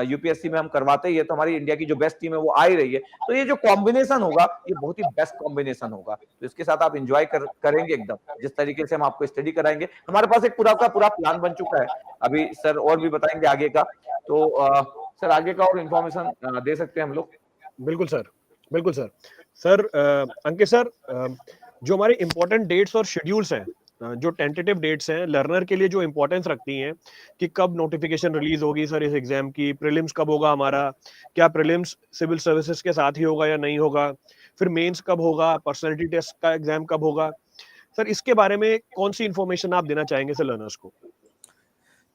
यूपीएससी में हम करवाते ही है, तो हमारी इंडिया की जो बेस्ट टीम है वो आ ही रही है। तो ये जो कॉम्बिनेशन होगा ये बहुत ही बेस्ट कॉम्बिनेशन होगा, तो इसके साथ आप एंजॉय करेंगे एकदम, जिस तरीके से हम आपको स्टडी कराएंगे। हमारे पास एक पूरा का पूरा प्लान बन चुका है, अभी सर और भी बताएंगे आगे का। तो सर आगे का और इन्फॉर्मेशन दे सकते हैं हम लोग? बिल्कुल सर, बिल्कुल सर। सर अंकित सर, जो हमारे इंपॉर्टेंट डेट्स और शेड्यूल्स हैं, जो टेंटेटिव डेट्स हैं लर्नर के लिए जो इंपॉर्टेंस रखती हैं कि कब नोटिफिकेशन रिलीज होगी सर इस एग्जाम की, प्रीलिम्स कब होगा हमारा, क्या प्रीलिम्स सिविल सर्विसेज के साथ ही होगा या नहीं होगा, फिर मेंस कब होगा, पर्सनालिटी टेस्ट का एग्जाम कब होगा, सर इसके बारे में कौन सी इंफॉर्मेशन आप देना चाहेंगे सर लर्नर्स को?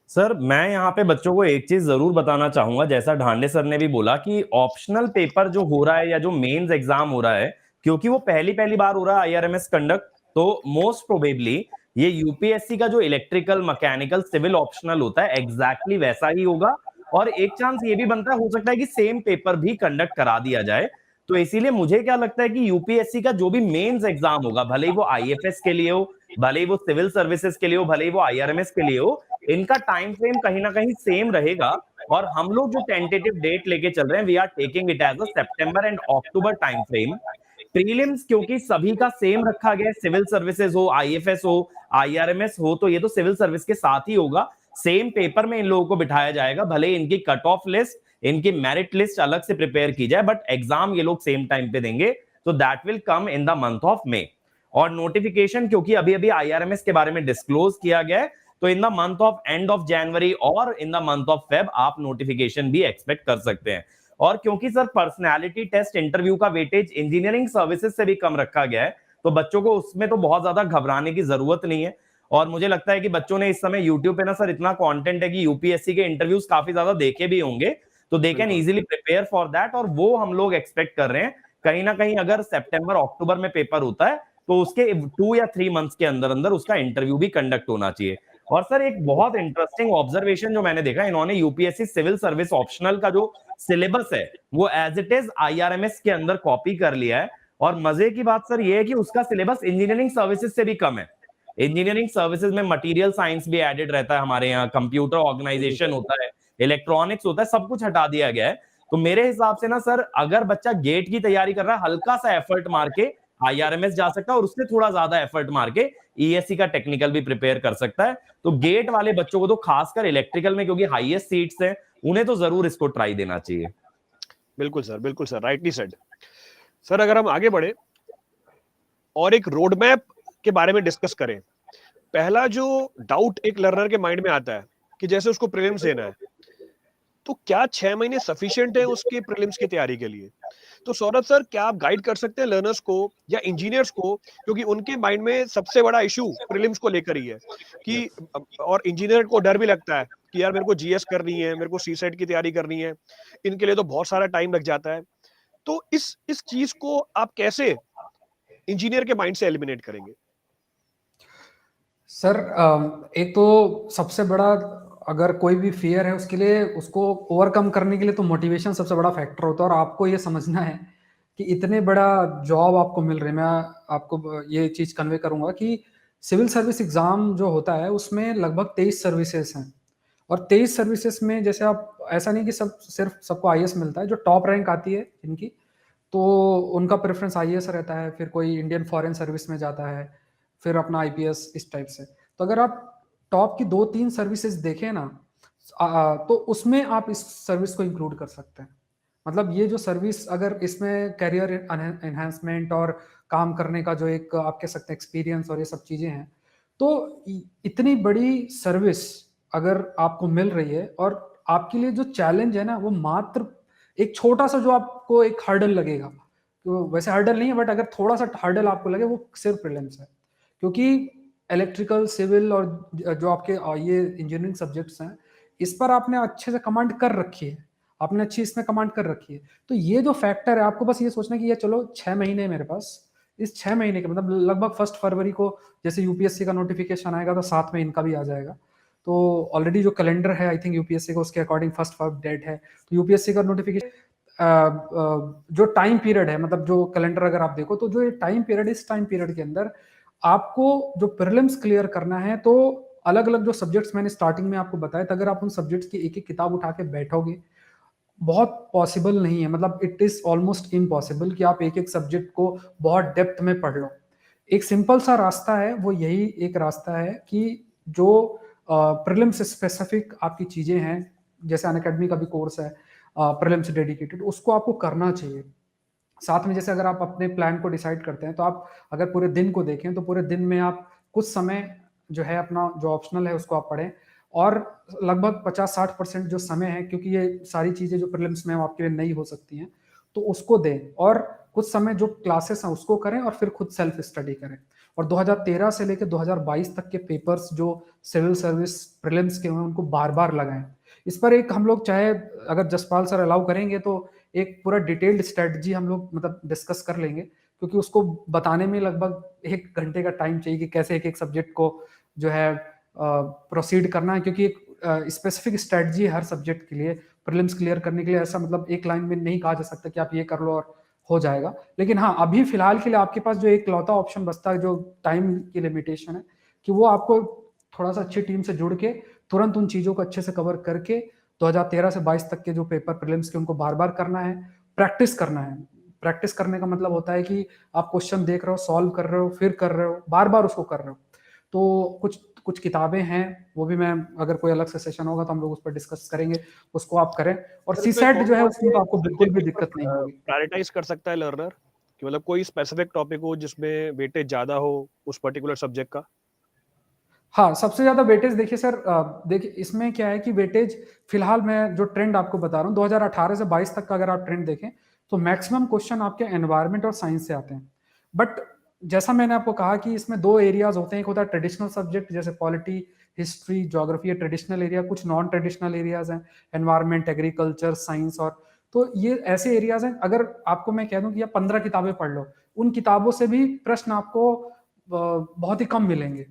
सर मैं यहाँ पे बच्चों को एक चीज जरूर बताना चाहूंगा, जैसा ढांडे सर ने भी बोला कि ऑप्शनल पेपर जो हो रहा है या जो मेंस एग्जाम हो रहा है, क्योंकि वो पहली बार हो रहा है आईआरएमएस कंडक्ट, तो मोस्ट प्रोबेबली ये यूपीएससी का जो इलेक्ट्रिकल, मैकेनिकल, सिविल ऑप्शनल होता है एग्जैक्टली वैसा ही होगा। और एक चांस ये भी बनता है, हो सकता है कि सेम पेपर भी कंडक्ट करा दिया जाए। तो इसीलिए मुझे क्या लगता है कि यूपीएससी का जो भी मेंस एग्जाम होगा, भले ही वो आईएफएस के लिए हो, भले ही वो सिविल सर्विसेज के लिए हो, भले ही वो आईआरएमएस के लिए हो, इनका टाइम फ्रेम कहीं ना कहीं सेम रहेगा। और हम लोग जो टेंटेटिव डेट लेके चल रहे हैं, we are taking it as a September and October time frame. Prelims क्योंकि सभी का सेम रखा गया है, सिविल सर्विसेज हो, आईएफएस हो, आईआरएमएस हो, तो ये तो सिविल सर्विस के साथ ही होगा। सेम पेपर में इन लोगों को बिठाया जाएगा, भले इनकी कट ऑफ लिस्ट, इनकी मेरिट लिस्ट अलग से प्रिपेयर की जाए, बट एग्जाम ये लोग सेम टाइम पे देंगे। तो that will come in the month of May. और नोटिफिकेशन क्योंकि अभी अभी आईआरएमएस के बारे में डिस्क्लोज किया गया है, तो in the month of end of January और in the month of feb आप नोटिफिकेशन भी एक्सपेक्ट कर सकते हैं। और क्योंकि सर पर्सनालिटी टेस्ट इंटरव्यू का वेटेज इंजीनियरिंग सर्विसेज से भी कम रखा गया है, तो बच्चों को उसमें तो बहुत ज्यादा घबराने की जरूरत नहीं है। और मुझे लगता है कि बच्चों ने इस समय यूट्यूब पे ना सर इतना कंटेंट है कि यूपीएससी के इंटरव्यूज काफी ज्यादा देखे भी होंगे, तो they can easily prepare for that. और वो हम लोग एक्सपेक्ट कर रहे हैं कहीं ना कहीं अगर सितंबर अक्टूबर में पेपर होता है तो उसके 2 या 3 मंथ्स के अंदर अंदर उसका इंटरव्यू भी कंडक्ट होना चाहिए। और सर एक बहुत इंटरेस्टिंग ऑब्जर्वेशन जो मैंने देखा, इन्होंने यूपीएससी सिविल सर्विस ऑप्शनल का जो सिलेबस है वो एज इट इज आईआरएमएस के अंदर कॉपी कर लिया है। और मजे की बात सर ये है कि उसका सिलेबस इंजीनियरिंग सर्विसेज से भी कम है। इंजीनियरिंग सर्विसेज में मटेरियल साइंस भी एडेड रहता है हमारे यहाँ, कंप्यूटर ऑर्गेनाइजेशन होता है, इलेक्ट्रॉनिक्स होता है, सब कुछ हटा दिया गया है। तो मेरे हिसाब से ना सर, अगर बच्चा गेट की तैयारी कर रहा है, हल्का सा एफर्ट मार के IRMS जा सकता है और उससे थोड़ा ज्यादा एफर्ट मार के ESC का टेक्निकल भी प्रिपेयर कर सकता है। तो गेट वाले बच्चों को तो खासकर इलेक्ट्रिकल में, क्योंकि हाईएस्ट सीट्स हैं, उन्हें तो जरूर इसको ट्राई देना चाहिए। बिल्कुल सर, राइटली सेड। सर अगर हम आगे बढ़े और एक रोड मैप के बारे में डिस्कस करें, पहला जो डाउट एक लर्नर के माइंड में आता है कि जैसे उसको प्रीलिम्स देना है, तो क्या 6 महीने सफिशिएंट है उसके प्रीलिम्स की तैयारी के लिए? तो सौरभ सर, क्या आप गाइड कर सकते हैं लर्नर्स को या इंजीनियर्स को, क्योंकि उनके माइंड में सबसे बड़ा इशू प्रीलिम्स को लेकर ही है कि, और इंजीनियर को डर भी लगता है कि यार मेरे को GS करनी है, मेरे को CSET की तैयारी करनी है, इनके लिए तो बहुत सारा टाइम लग जाता है। तो इस चीज को आप कैसे इंजीनियर के माइंड से एलिमिनेट करेंगे? सर एक तो सबसे बड़ा, अगर कोई भी फियर है उसके लिए, उसको ओवरकम करने के लिए तो मोटिवेशन सबसे बड़ा फैक्टर होता है। और आपको ये समझना है कि इतने बड़ा जॉब आपको मिल रही है, मैं आपको ये चीज कन्वे करूंगा कि सिविल सर्विस एग्जाम जो होता है उसमें लगभग 23 सर्विसेज हैं। और 23 सर्विसेज में जैसे आप, ऐसा नहीं कि सिर्फ सबको IAS मिलता है। जो टॉप रैंक आती है इनकी, तो उनका प्रेफरेंस IAS रहता है, फिर कोई इंडियन फॉरेन सर्विस में जाता है, फिर अपना IPS, इस टाइप से। तो अगर आप टॉप की 2-3 सर्विसेज देखें ना, तो उसमें आप इस सर्विस को इंक्लूड कर सकते हैं। मतलब ये जो सर्विस, अगर इसमें करियर एनहांसमेंट और काम करने का जो एक आप कह सकते हैं एक्सपीरियंस और ये सब चीजें हैं, तो इतनी बड़ी सर्विस अगर आपको मिल रही है, और आपके लिए जो चैलेंज है ना, वो मात्र एक छोटा सा जो आपको एक हर्डल लगेगा, तो वैसे हर्डल नहीं है, बट अगर थोड़ा सा हर्डल आपको लगे, वो सिर्फ प्रीलिम्स है। क्योंकि इलेक्ट्रिकल, सिविल और जो आपके ये इंजीनियरिंग सब्जेक्ट्स हैं, इस पर आपने अच्छे से कमांड कर रखी है, आपने अच्छी इसमें कमांड कर रखी है। तो ये जो फैक्टर है, आपको बस ये सोचना कि ये चलो 6 महीने मेरे पास, इस 6 महीने के मतलब लगभग 1 फरवरी को जैसे UPSC का नोटिफिकेशन आएगा, तो साथ में इनका भी आ जाएगा। तो ऑलरेडी जो कैलेंडर है आई थिंक UPSC का, उसके अकॉर्डिंग 1 फरवरी डेट है। तो UPSC का नोटिफिकेशन जो टाइम पीरियड है, मतलब जो कैलेंडर अगर आप देखो, तो जो ये टाइम पीरियड, इस टाइम पीरियड के अंदर आपको जो प्रीलिम्स क्लियर करना है, तो अलग अलग जो सब्जेक्ट्स मैंने स्टार्टिंग में आपको बताया था, अगर आप उन सब्जेक्ट्स की एक एक किताब उठा के बैठोगे, बहुत पॉसिबल नहीं है, मतलब इट इज ऑलमोस्ट इम्पॉसिबल कि आप एक एक सब्जेक्ट को बहुत डेप्थ में पढ़ लो। एक सिंपल सा रास्ता है, वो यही एक रास्ता है कि जो प्रीलिम्स स्पेसिफिक आपकी चीजें हैं, जैसे अनअकैडमी का भी कोर्स है प्रीलिम्स डेडिकेटेड, उसको आपको करना चाहिए। साथ में जैसे अगर आप अपने प्लान को डिसाइड करते हैं, तो आप अगर पूरे दिन को देखें, तो पूरे दिन में आप कुछ समय जो है अपना जो ऑप्शनल है उसको आप पढ़ें, और लगभग 50-60% जो समय है, क्योंकि ये सारी चीजें जो प्रीलिम्स में आपके लिए नई हो सकती हैं, तो उसको दें। और कुछ समय जो क्लासेस हैं उसको करें, और फिर खुद सेल्फ स्टडी करें। और 2013 से लेकर 2022 तक के पेपर्स जो सिविल सर्विस प्रीलिम्स के हुए, उनको बार बार लगाएं। इस पर एक हम लोग, चाहे अगर जसपाल सर अलाउ करेंगे, तो एक पूरा डिटेल्ड स्ट्रेटजी हम लोग मतलब डिस्कस कर लेंगे, क्योंकि उसको बताने में लगभग 1 घंटे का टाइम चाहिए कि कैसे एक एक सब्जेक्ट को जो है प्रोसीड करना है। क्योंकि एक स्पेसिफिक स्ट्रेटजी है हर सब्जेक्ट के लिए, प्रीलिम्स क्लियर करने के लिए। ऐसा मतलब एक लाइन में नहीं कहा जा सकता कि आप ये कर लो और हो जाएगा। लेकिन हाँ, अभी फिलहाल के लिए आपके पास जो एक लौता ऑप्शन बचता है, जो टाइम की लिमिटेशन है, कि वो आपको थोड़ा सा अच्छी टीम से जुड़ के तुरंत उन चीजों को अच्छे से कवर करके 2013 से 22 तक के जो पेपर प्रीलिम्स के, उनको बार बार करना है, प्रैक्टिस करना है। प्रैक्टिस करने का मतलब होता है कि आप क्वेश्चन देख रहे हो, सॉल्व कर रहे हो, फिर कर रहे हो, बार बार उसको कर रहे हो। तो कुछ कुछ किताबें हैं, वो भी मैं, अगर कोई अलग से सेशन होगा तो हम लोग उस पर डिस्कस करेंगे, उसको आप करें। और CSET जो है उसमें तो आपको बिल्कुल भी दिक्कत नहीं होगी। प्रायोरिटाइज कर सकता है लर्नर कि मतलब कोई स्पेसिफिक टॉपिक हो जिसमें वेटेज ज्यादा हो उस पर्टिकुलर सब्जेक्ट का? हाँ, सबसे ज्यादा वेटेज देखिए सर, देखिए इसमें क्या है कि वेटेज, फिलहाल मैं जो ट्रेंड आपको बता रहा हूँ 2018 से 22 तक का अगर आप ट्रेंड देखें, तो मैक्सिमम क्वेश्चन आपके एनवायरनमेंट और साइंस से आते हैं। बट जैसा मैंने आपको कहा कि इसमें 2 एरियाज होते हैं, एक होता है ट्रेडिशनल सब्जेक्ट, जैसे polity, history, geography, traditional area. कुछ नॉन ट्रेडिशनल एरियाज हैं, एनवायरनमेंट, एग्रीकल्चर, साइंस। और तो ये ऐसे एरियाज हैं, अगर आपको मैं कह दूं कि आप 15 किताबें पढ़ लो, उन किताबों से भी प्रश्न आपको बहुत ही कम मिलेंगे।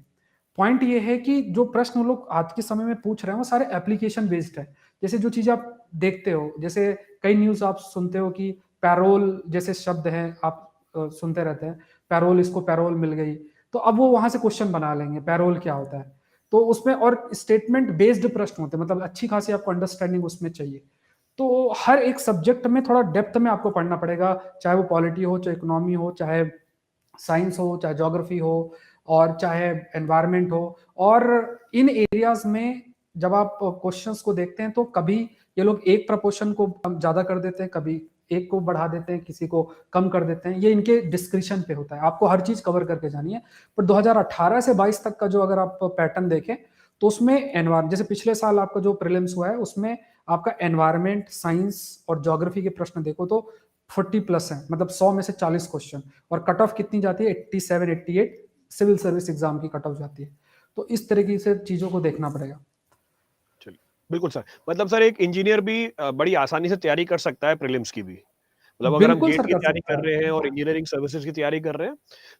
पॉइंट ये है कि जो प्रश्न लोग आज के समय में पूछ रहे हैं, वो सारे एप्लीकेशन बेस्ड है। जैसे जो चीज आप देखते हो, जैसे कई न्यूज आप सुनते हो कि पैरोल जैसे शब्द हैं, आप सुनते रहते हैं, पैरोल, इसको पैरोल मिल गई, तो अब वो वहां से क्वेश्चन बना लेंगे, पैरोल क्या होता है। तो उसमें और स्टेटमेंट बेस्ड प्रश्न होते हैं, मतलब अच्छी खासी आपको अंडरस्टैंडिंग उसमें चाहिए। तो हर एक सब्जेक्ट में थोड़ा डेप्थ में आपको पढ़ना पड़ेगा, चाहे वो पॉलिटी हो, चाहे इकोनॉमी हो, चाहे साइंस हो, चाहे ज्योग्राफी हो, और चाहे एनवायरनमेंट हो। और इन एरियाज में जब आप क्वेश्चंस को देखते हैं तो कभी ये लोग एक प्रपोर्शन को ज्यादा कर देते हैं, कभी एक को बढ़ा देते हैं, किसी को कम कर देते हैं, ये इनके डिस्क्रिप्शन पे होता है। आपको हर चीज कवर करके जानी है। पर 2018 से 22 तक का जो अगर आप पैटर्न देखें तो उसमें एनवायरमेंट, जैसे पिछले साल आपका जो प्रीलिम्स हुआ है उसमें आपका एनवायरमेंट, साइंस और ज्योग्राफी के प्रश्न देखो तो 40 प्लस है, मतलब 100 में से 40 क्वेश्चन। और कट ऑफ कितनी जाती है? 87, 88 सिविल सर्विस एग्जाम की कट ऑफ जाती है। तो इस तरीके से चीजों को देखना पड़ेगा। चलिए, बिल्कुल सर। मतलब सर एक इंजीनियर भी बड़ी आसानी से तैयारी कर सकता है प्रीलिम्स की भी। मतलब अगर हम बिल्कुल गेट सर की कर तैयारी सकता कर है। रहे हैं और इंजीनियरिंग सर्विसेज की तैयारी कर रहे हैं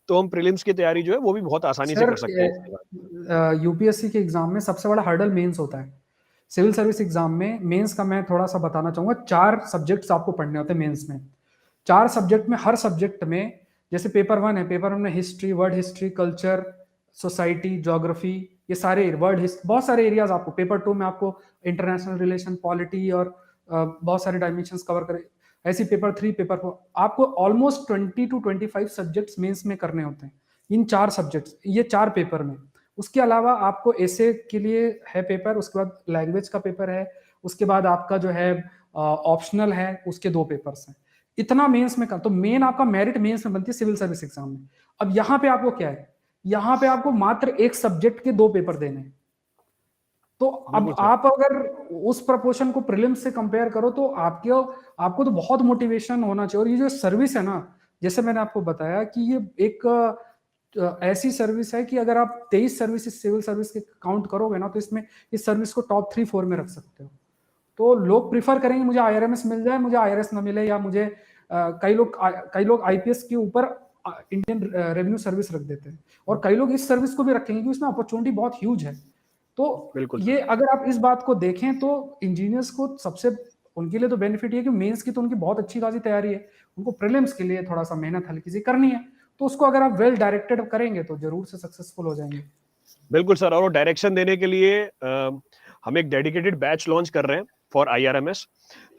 तो हम प्रीलिम्स की तैयारी जो है वो भी बहुत आसानी से सर कर सकते हैं इसके बाद। यूपीएससी के एग्जाम में सबसे बड़ा हर्डल मेंस होता है। सिविल सर्विस एग्जाम में मेंस का मैं थोड़ा सा बताना चाहूंगा। 4 सब्जेक्ट्स आपको पढ़ने होते हैं मेंस में। 4 सब्जेक्ट में, हर सब्जेक्ट में, जैसे पेपर 1 है, पेपर 1 में history, world history, culture, society, geography, ये सारे वर्ल्ड हिस्ट्री, बहुत सारे एरियाज आपको। पेपर 2 में आपको इंटरनेशनल रिलेशन, पॉलिटी और बहुत सारे डायमेंशंस कवर करे। ऐसी पेपर 3, पेपर 4 आपको ऑलमोस्ट 20 to 25 सब्जेक्ट्स मेंस में करने होते हैं, इन 4 सब्जेक्ट्स, ये 4 पेपर में। उसके अलावा आपको एसे के लिए है पेपर, उसके बाद लैंग्वेज का पेपर है, उसके बाद आपका जो है ऑप्शनल है, उसके 2 पेपर्स हैं। इतना मेंस में कर, तो मेन आपका मेरिट मेंस में बनती है सिविल सर्विस एग्जाम में। अब यहाँ पे आपको क्या है, यहाँ पे आपको मात्र एक सब्जेक्ट के 2 पेपर देने हैं। तो अब बिल्कुल सर। आप अगर उस प्रपोर्शन को प्रीलिम्स से कंपेयर करो तो आपको तो बहुत मोटिवेशन होना चाहिए। और ये जो सर्विस है ना, जैसे मैंने आपको बताया कि ये एक ऐसी सर्विस है कि अगर आप 23 सर्विसेज सिविल सर्विस के काउंट करोगे ना तो इसमें इस सर्विस को टॉप 3-4 में रख सकते हो। तो लोग प्रिफर करेंगे मुझे आईआरएमएस मिल जाए, मुझे आईआरएस ना मिले, या मुझे कई लोग आईपीएस के ऊपर इंडियन रेवेन्यू सर्विस रख देते हैं, और कई लोग इस सर्विस को भी रखेंगे क्योंकि इसमें अपॉर्चुनिटी बहुत ह्यूज है। तो बिल्कुल ये अगर आप इस बात को देखें तो इंजीनियर्स को सबसे, उनके लिए तो बेनिफिट है कि मेंस की तो उनकी बहुत अच्छी खासी तैयारी है, उनको प्रीलिम्स के लिए थोड़ा सा मेहनत हल्की सी करनी है। तो उसको अगर आप वेल डायरेक्टेड करेंगे तो जरूर से सक्सेसफुल हो जाएंगे। बिल्कुल सर। और डायरेक्शन देने के लिए हम एक डेडिकेटेड बैच लॉन्च कर रहे हैं for IRMS.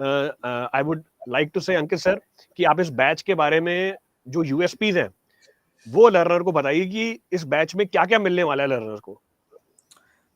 I would like to say Ankit sir कि आप इस बैच के बारे में जो यूएसपीज हैं वो लर्नर को बताइए कि इस बैच में क्या क्या मिलने वाला है लर्नर को।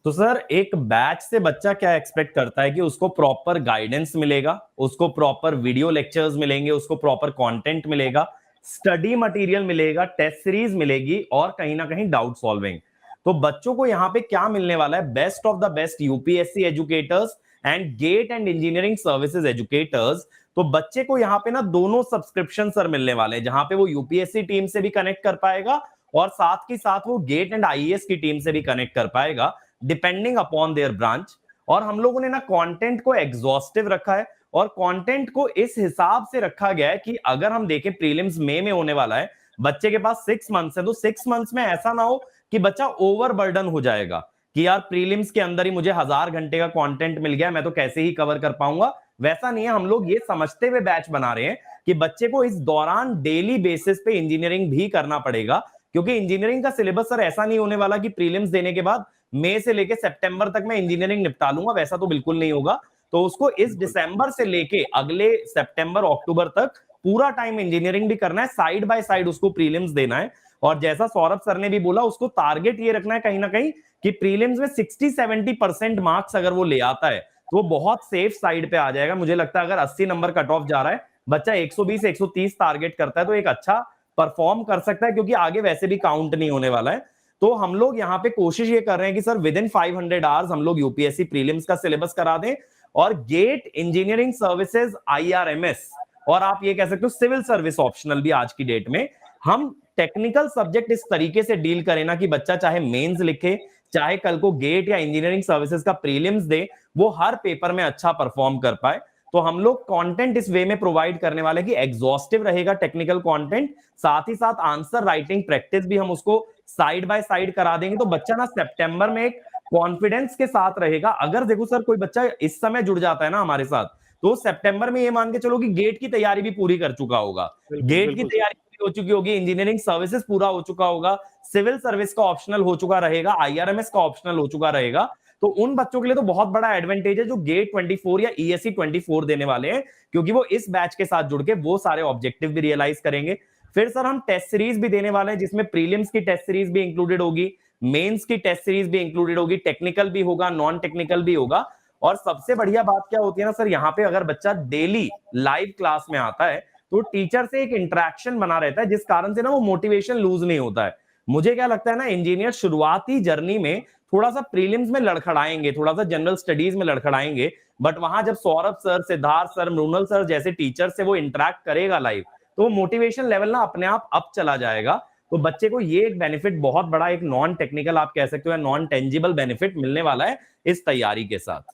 तो सर एक बैच से बच्चा क्या एक्सपेक्ट करता है कि उसको प्रॉपर गाइडेंस मिलेगा, उसको प्रॉपर वीडियो लेक्चर्स मिलेंगे, उसको प्रॉपर कंटेंट मिलेगा, स्टडी मटेरियल मिलेगा, टेस्ट सीरीज मिलेगी और कहीं ना कहीं डाउट सॉल्विंग। तो बच्चों को यहाँ पे क्या मिलने वाला है? Best of the best UPSC educators and GATE and engineering services educators. तो बच्चे को यहाँ पे ना दोनों सब्सक्रिप्शन सर मिलने वाले हैं, जहां पे वो यूपीएससी टीम से भी कनेक्ट कर पाएगा और साथ ही साथ वो गेट एंड आईएएस की टीम से भी कनेक्ट कर पाएगा, डिपेंडिंग अपॉन देयर ब्रांच। और हम लोगों ने ना कंटेंट को एग्जॉस्टिव रखा है और कंटेंट को इस हिसाब से रखा गया है कि अगर हम देखें प्रीलिम्स मई में होने वाला है, बच्चे के पास 6 मंथ्स है, तो 6 मंथ्स में ऐसा ना हो कि बच्चा ओवरबर्डन हो जाएगा कि यार प्रीलिम्स के अंदर ही मुझे 1000 घंटे का कंटेंट मिल गया, मैं तो कैसे ही कवर कर पाऊंगा। वैसा नहीं है, हम लोग ये समझते हुए बैच बना रहे हैं कि बच्चे को इस दौरान डेली बेसिस पे इंजीनियरिंग भी करना पड़ेगा, क्योंकि इंजीनियरिंग का सिलेबस सर ऐसा नहीं होने वाला कि प्रीलिम्स देने के बाद मई से लेके सितंबर तक मैं इंजीनियरिंग निपटा लूंगा, वैसा तो बिल्कुल नहीं होगा। तो उसको इस दिसंबर से लेके अगले सितंबर अक्टूबर तक पूरा टाइम इंजीनियरिंग भी करना है, साइड बाय साइड उसको प्रीलिम्स देना है। और जैसा सौरभ सर ने भी बोला, उसको टारगेट ये रखना है कहीं ना कहीं कि प्रीलिम्स में 60-70% मार्क्स अगर वो ले आता है तो वो बहुत सेफ साइड पे आ जाएगा। मुझे लगता है अगर 80 नंबर कट ऑफ जा रहा है, बच्चा 120-130 टारगेट करता है तो एक अच्छा परफॉर्म कर सकता है, क्योंकि आगे वैसे भी काउंट नहीं होने वाला है। तो हम लोग यहाँ पे कोशिश ये कर रहे हैं कि सर विद इन 500 आवर्स हम लोग यूपीएससी प्रीलिम्स का सिलेबस करा दें और गेट इंजीनियरिंग सर्विसेज आईआरएमएस और आप ये कह सकते हो सिविल सर्विस ऑप्शनल भी आज की डेट में हम टेक्निकल सब्जेक्ट इस तरीके से डील करें ना कि बच्चा चाहे मेंस लिखे, चाहे कल को गेट या इंजीनियरिंग सर्विसेज का प्रीलिम्स दे, वो हर पेपर में अच्छा परफॉर्म कर पाए। तो हम लोग कंटेंट इस वे में प्रोवाइड करने वाले कि एग्जॉस्टिव रहेगा टेक्निकल कंटेंट, साथ ही साथ आंसर राइटिंग प्रैक्टिस भी हम उसको साइड बाय साइड करा देंगे। तो बच्चा ना सितंबर में एक कॉन्फिडेंस के साथ रहेगा। अगर देखो सर कोई बच्चा इस समय जुड़ जाता है ना हमारे साथ, तो सितंबर में ये मान के चलो कि गेट की तैयारी भी पूरी कर चुका होगा, गेट की तैयारी पूरी हो चुकी होगी, इंजीनियरिंग सर्विसेज पूरा हो चुका होगा, सिविल सर्विस का ऑप्शनल हो चुका रहेगा, आईआरएमएस का ऑप्शनल हो चुका रहेगा। तो उन बच्चों के लिए तो बहुत बड़ा एडवांटेज है जो गेट 24 या ईएससी 24 देने वाले हैं, क्योंकि वो इस बैच के साथ जुड़ के वो सारे ऑब्जेक्टिव भी रियलाइज करेंगे। फिर सर हम टेस्ट सीरीज भी देने वाले हैं, जिसमें प्रीलिम्स की टेस्ट सीरीज भी इंक्लूडेड होगी, मेंस की टेस्ट सीरीज भी इंक्लूडेड होगी, टेक्निकल भी होगा, नॉन टेक्निकल भी होगा। और सबसे बढ़िया बात क्या होती है ना सर, यहाँ पे अगर बच्चा डेली लाइव क्लास में आता है तो टीचर से एक इंटरेक्शन बना रहता है, जिस कारण से ना वो मोटिवेशन लूज नहीं होता है। मुझे क्या लगता है ना, इंजीनियर शुरुआती जर्नी में थोड़ा सा प्रीलिम्स में लड़खड़ाएंगे, थोड़ा सा जनरल स्टडीज में लड़खड़ाएंगे, बट वहां जब Saurabh sir, Siddharth sir, Mrinal sir जैसे टीचर से वो इंटरेक्ट करेगा लाइव, तो मोटिवेशन लेवल ना अपने आप अप चला जाएगा। तो बच्चे को ये एक बेनिफिट बहुत बड़ा, एक नॉन टेक्निकल आप कह सकते हो या नॉन टेंजिबल बेनिफिट मिलने वाला है इस तैयारी के साथ।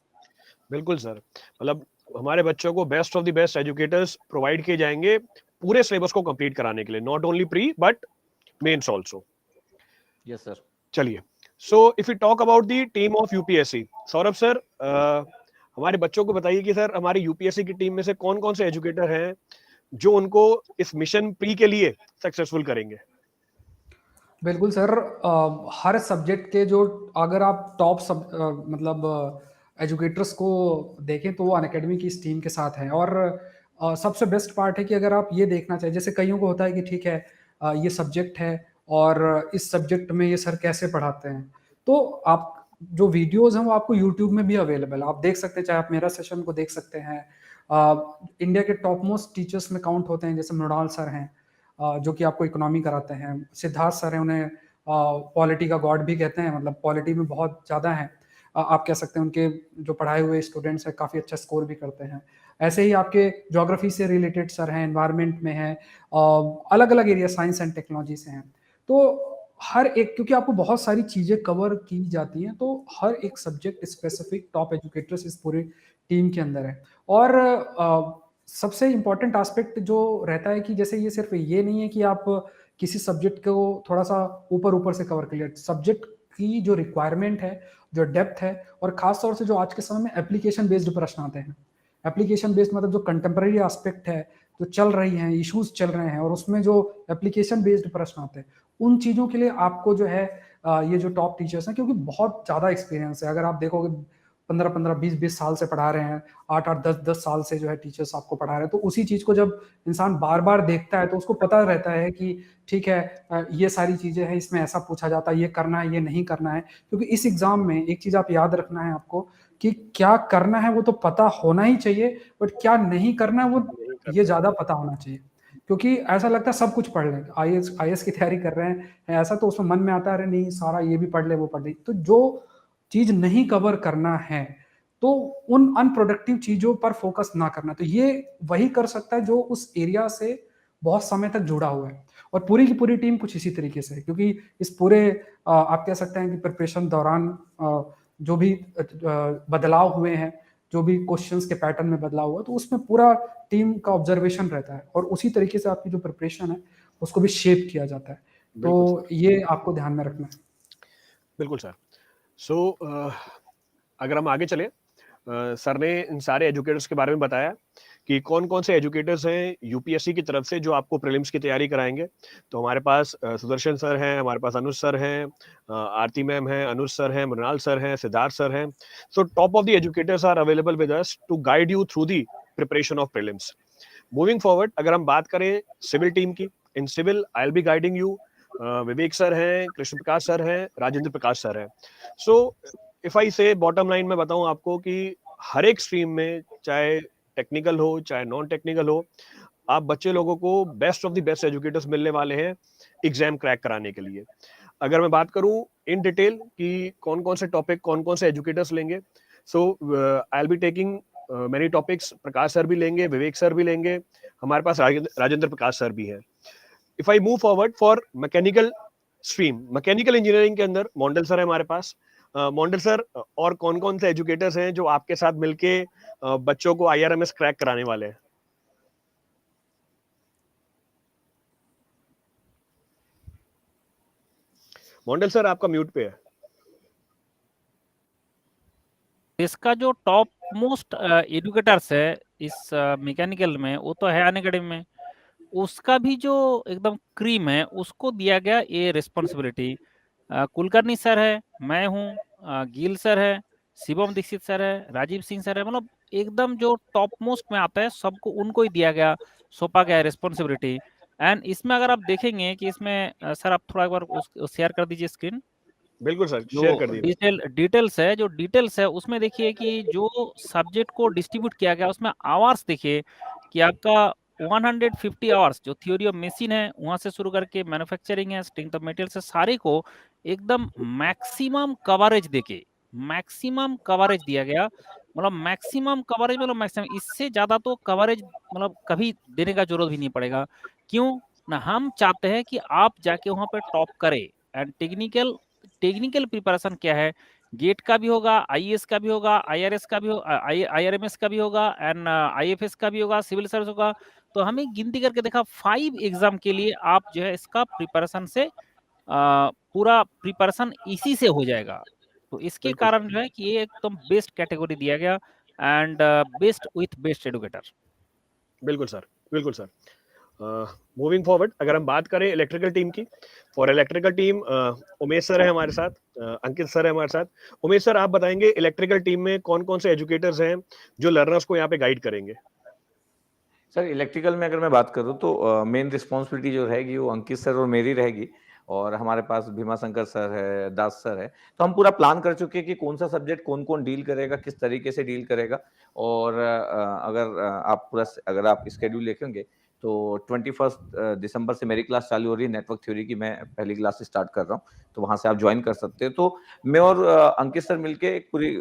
बिल्कुल सर, मतलब हमारे बच्चों को best of the best educators provide किए जाएंगे पूरे सिलेबस को कंप्लीट कराने के लिए, not only pre but mains also. Yes sir. चलिए, so if you talk about the team of UPSC, Saurabh sir हमारे बच्चों को बताइए कि सर हमारी यूपीएससी की टीम में से कौन कौन से एजुकेटर हैं जो उनको इस मिशन प्री के लिए सक्सेसफुल करेंगे। बिल्कुल सर, हर सब्जेक्ट के जो, अगर आप टॉप मतलब एजुकेटर्स को देखें तो वो अनअकैडमी की इस टीम के साथ हैं। और सबसे बेस्ट पार्ट है कि अगर आप ये देखना चाहिए, जैसे कईयों को होता है कि ठीक है ये सब्जेक्ट है और इस सब्जेक्ट में ये सर कैसे पढ़ाते हैं, तो आप जो वीडियोस हैं वो आपको यूट्यूब में भी अवेलेबल, आप देख सकते हैं, चाहे आप मेरा सेशन को देख सकते हैं। इंडिया के टॉप मोस्ट टीचर्स में काउंट होते हैं, जैसे मृणाल सर हैं जो कि आपको इकोनॉमी कराते हैं, सिद्धार्थ सर हैं, उन्हें पॉलिटी का गॉड भी कहते हैं, मतलब पॉलिटी में बहुत ज़्यादा हैं, आप कह सकते हैं उनके जो पढ़ाए हुए स्टूडेंट्स हैं काफ़ी अच्छा स्कोर भी करते हैं। ऐसे ही आपके ज्योग्राफी से रिलेटेड सर हैं, एनवायरनमेंट में हैं, अलग अलग एरिया, साइंस एंड टेक्नोलॉजी से हैं। तो हर एक, क्योंकि आपको बहुत सारी चीज़ें कवर की जाती हैं, तो हर एक सब्जेक्ट स्पेसिफिक टॉप एजुकेटर्स इस पूरी टीम के अंदर है। और सबसे इम्पॉर्टेंट एस्पेक्ट जो रहता है कि जैसे ये सिर्फ ये नहीं है कि आप किसी सब्जेक्ट को थोड़ा सा ऊपर ऊपर से कवर कर लिया, सब्जेक्ट की जो रिक्वायरमेंट है, जो डेप्थ है, और खास तौर से जो आज के समय में एप्लीकेशन बेस्ड प्रश्न आते हैं, एप्लीकेशन बेस्ड मतलब जो कंटेम्प्रेरी एस्पेक्ट है, जो चल रही हैं, इश्यूज चल रहे हैं, और उसमें जो एप्लीकेशन बेस्ड प्रश्न आते हैं, उन चीज़ों के लिए आपको जो है ये जो टॉप टीचर्स हैं, क्योंकि बहुत ज़्यादा एक्सपीरियंस है, अगर आप देखोगे 15-15, 20-20 साल से पढ़ा रहे हैं, 8-8, 10-10 साल से जो है टीचर्स आपको पढ़ा रहे हैं, तो उसी चीज़ को जब इंसान बार बार देखता है तो उसको पता रहता है कि ठीक है ये सारी चीज़ें हैं, इसमें ऐसा पूछा जाता है, ये करना है, ये नहीं करना है। क्योंकि इस एग्जाम में एक चीज़ आप याद रखना है आपको कि क्या करना है वो तो पता होना ही चाहिए, बट क्या नहीं करना है वो ये ज़्यादा पता होना चाहिए। क्योंकि ऐसा लगता है सब कुछ पढ़ लें, आईएएस की तैयारी कर रहे हैं ऐसा, तो उसमें मन में आता है अरे नहीं सारा ये भी पढ़ ले वो पढ़ ले, तो जो चीज नहीं कवर करना है तो उन अनप्रोडक्टिव चीजों पर फोकस ना करना, तो ये वही कर सकता है जो उस एरिया से बहुत समय तक जुड़ा हुआ है। और पूरी की पूरी टीम कुछ इसी तरीके से है, क्योंकि इस पूरे आप कह सकते हैं कि प्रिपरेशन दौरान जो भी बदलाव हुए हैं, जो भी क्वेश्चंस के पैटर्न में बदलाव हुआ, तो उसमें पूरा टीम का ऑब्जर्वेशन रहता है और उसी तरीके से आपकी जो प्रिपरेशन है उसको भी शेप किया जाता है। तो ये आपको ध्यान में रखना है। बिल्कुल सर। सो अगर हम आगे चले, सर ने इन सारे एजुकेटर्स के बारे में बताया कि कौन कौन से एजुकेटर्स हैं यूपीएससी की तरफ से जो आपको प्रीलिम्स की तैयारी कराएंगे। तो हमारे पास सुदर्शन सर हैं, हमारे पास अनुज सर हैं, आरती मैम हैं, अनुज सर हैं, मृणाल सर हैं, सिद्धार्थ सर हैं। So top of the educators are available with us to guide you through the preparation of prelims. Moving forward, अगर हम बात करें सिविल टीम की, in civil I will be guiding you, Vivek sir हैं, कृष्ण प्रकाश sir हैं, राजेंद्र प्रकाश sir हैं। So if I से bottom line में बताऊं आपको कि हर एक स्ट्रीम में, चाहे टेक्निकल हो चाहे नॉन टेक्निकल हो, आप बच्चे लोगों को best of the best educators मिलने वाले हैं एग्जाम क्रैक कराने के लिए। अगर मैं बात करूं इन डिटेल कि कौन कौन से टॉपिक, कौन कौन से एजुकेटर्स लेंगे, so I will be taking many topics. Prakash sir भी लेंगे, विवेक सर भी लेंगे, हमारे पास राजेंद्र प्रकाश सर भी है। If I move forward for mechanical stream, mechanical engineering के अंदर मोंडल सर है हमारे पास। मोंडल सर, और कौन कौन से एजुकेटर्स हैं जो आपके साथ मिलके बच्चों को आईआरएमएस क्रैक कराने वाले हैं? मोंडल सर आपका म्यूट पे है। इसका जो टॉप मोस्ट एजुकेटर्स है इस मैकेनिकल में, वो तो है अनअकैडमी में, उसका भी जो एकदम क्रीम है उसको दिया गया ये रिस्पॉन्सिबिलिटी। कुलकर्णी सर है, मैं हूँ, गिल सर है, शिवम दीक्षित सर है, राजीव सिंह सर है, मतलब एकदम जो टॉप मोस्ट में आता है सबको उनको ही दिया गया, सौंपा गया रिस्पॉन्सिबिलिटी। एंड इसमें अगर आप देखेंगे कि इसमें सर आप थोड़ा एक बार शेयर कर दीजिए स्क्रीन। बिल्कुल सर, जो शेयर कर दीजिए। डिटेल्स है उसमें देखिए कि जो सब्जेक्ट को डिस्ट्रीब्यूट किया गया उसमें आवर्स देखिए कि आपका 150 आवर्स जो थ्योरी ऑफ मशीन है वहां से शुरू करके मैन्युफैक्चरिंग है, स्ट्रेंथ ऑफ मटेरियल से सारे को एकदम मैक्सिमम कवरेज देके मैक्सिमम कवरेज दिया गया। मतलब मैक्सिमम कवरेज मतलब मैक्सिमम, इससे ज्यादा तो कवरेज मतलब कभी देने का जरूरत भी नहीं पड़ेगा। क्यों ना, हम चाहते हैं कि आप जाके वहां पे टॉप करें। एंड टेक्निकल प्रिपरेशन क्या है, गेट का भी होगा, आईएएस का भी होगा, आईआरएस का भी होगा, आईआरएमएस का भी होगा, एंड आईएफएस का भी होगा, सिविल सर्विस होगा। तो हमें गिनती करके देखा 5 एग्जाम के लिए आप जो है इसका प्रिपरेशन से पूरा प्रिपरेशन इसी से हो जाएगा। तो इसके बिल्कुल कारण जो है कि ये एकदम बेस्ट कैटेगरी दिया गया and best with best educator. बिल्कुल सर, बिल्कुल सर। मूविंग फॉरवर्ड, अगर हम बात करें इलेक्ट्रिकल टीम की, for electrical team Umesh sir है हमारे साथ, अंकित सर है हमारे साथ। उमेश सर, आप बताएंगे इलेक्ट्रिकल टीम में कौन कौन से एजुकेटर्स हैं जो लर्नर्स को यहाँ पे गाइड करेंगे? सर इलेक्ट्रिकल में अगर मैं बात करूं तो मेन रिस्पॉन्सिबिलिटी जो रहेगी वो अंकित सर और मेरी रहेगी, और हमारे पास भीमा शंकर सर है, दास सर है। तो हम पूरा प्लान कर चुके हैं कि कौन सा सब्जेक्ट कौन कौन डील करेगा, किस तरीके से डील करेगा। और अगर आप स्केड्यूल देखेंगे तो 21 दिसंबर से मेरी क्लास चालू हो रही है, नेटवर्क थ्योरी की मैं पहली क्लास स्टार्ट कर रहा हूँ, तो वहां से आप ज्वाइन कर सकते हैं। तो मैं और अंकित सर मिलके एक पूरी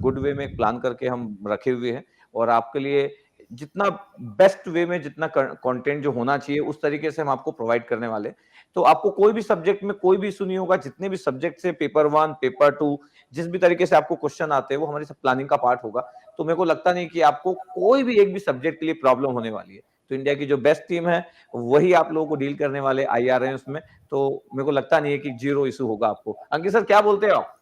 गुड वे में एक प्लान करके हम रखे हुए हैं, और आपके लिए जितना बेस्ट वे में जितना कंटेंट जो होना चाहिए उस तरीके से हम आपको प्रोवाइड करने वाले हैं। तो आपको कोई भी सब्जेक्ट में कोई भी इशू नहीं होगा, जितने भी सब्जेक्ट से पेपर 1 पेपर 2 जिस भी तरीके से आपको क्वेश्चन आते हैं वो हमारी सब प्लानिंग का पार्ट होगा। तो मेरे को लगता नहीं कि आपको कोई भी एक भी सब्जेक्ट के लिए प्रॉब्लम होने वाली है। तो इंडिया की जो बेस्ट टीम है वही आप लोगों को डील करने वाले आईआरएम में, तो मेरे को लगता नहीं है कि जीरो इशू होगा आपको। अंकित सर क्या बोलते हैं आप?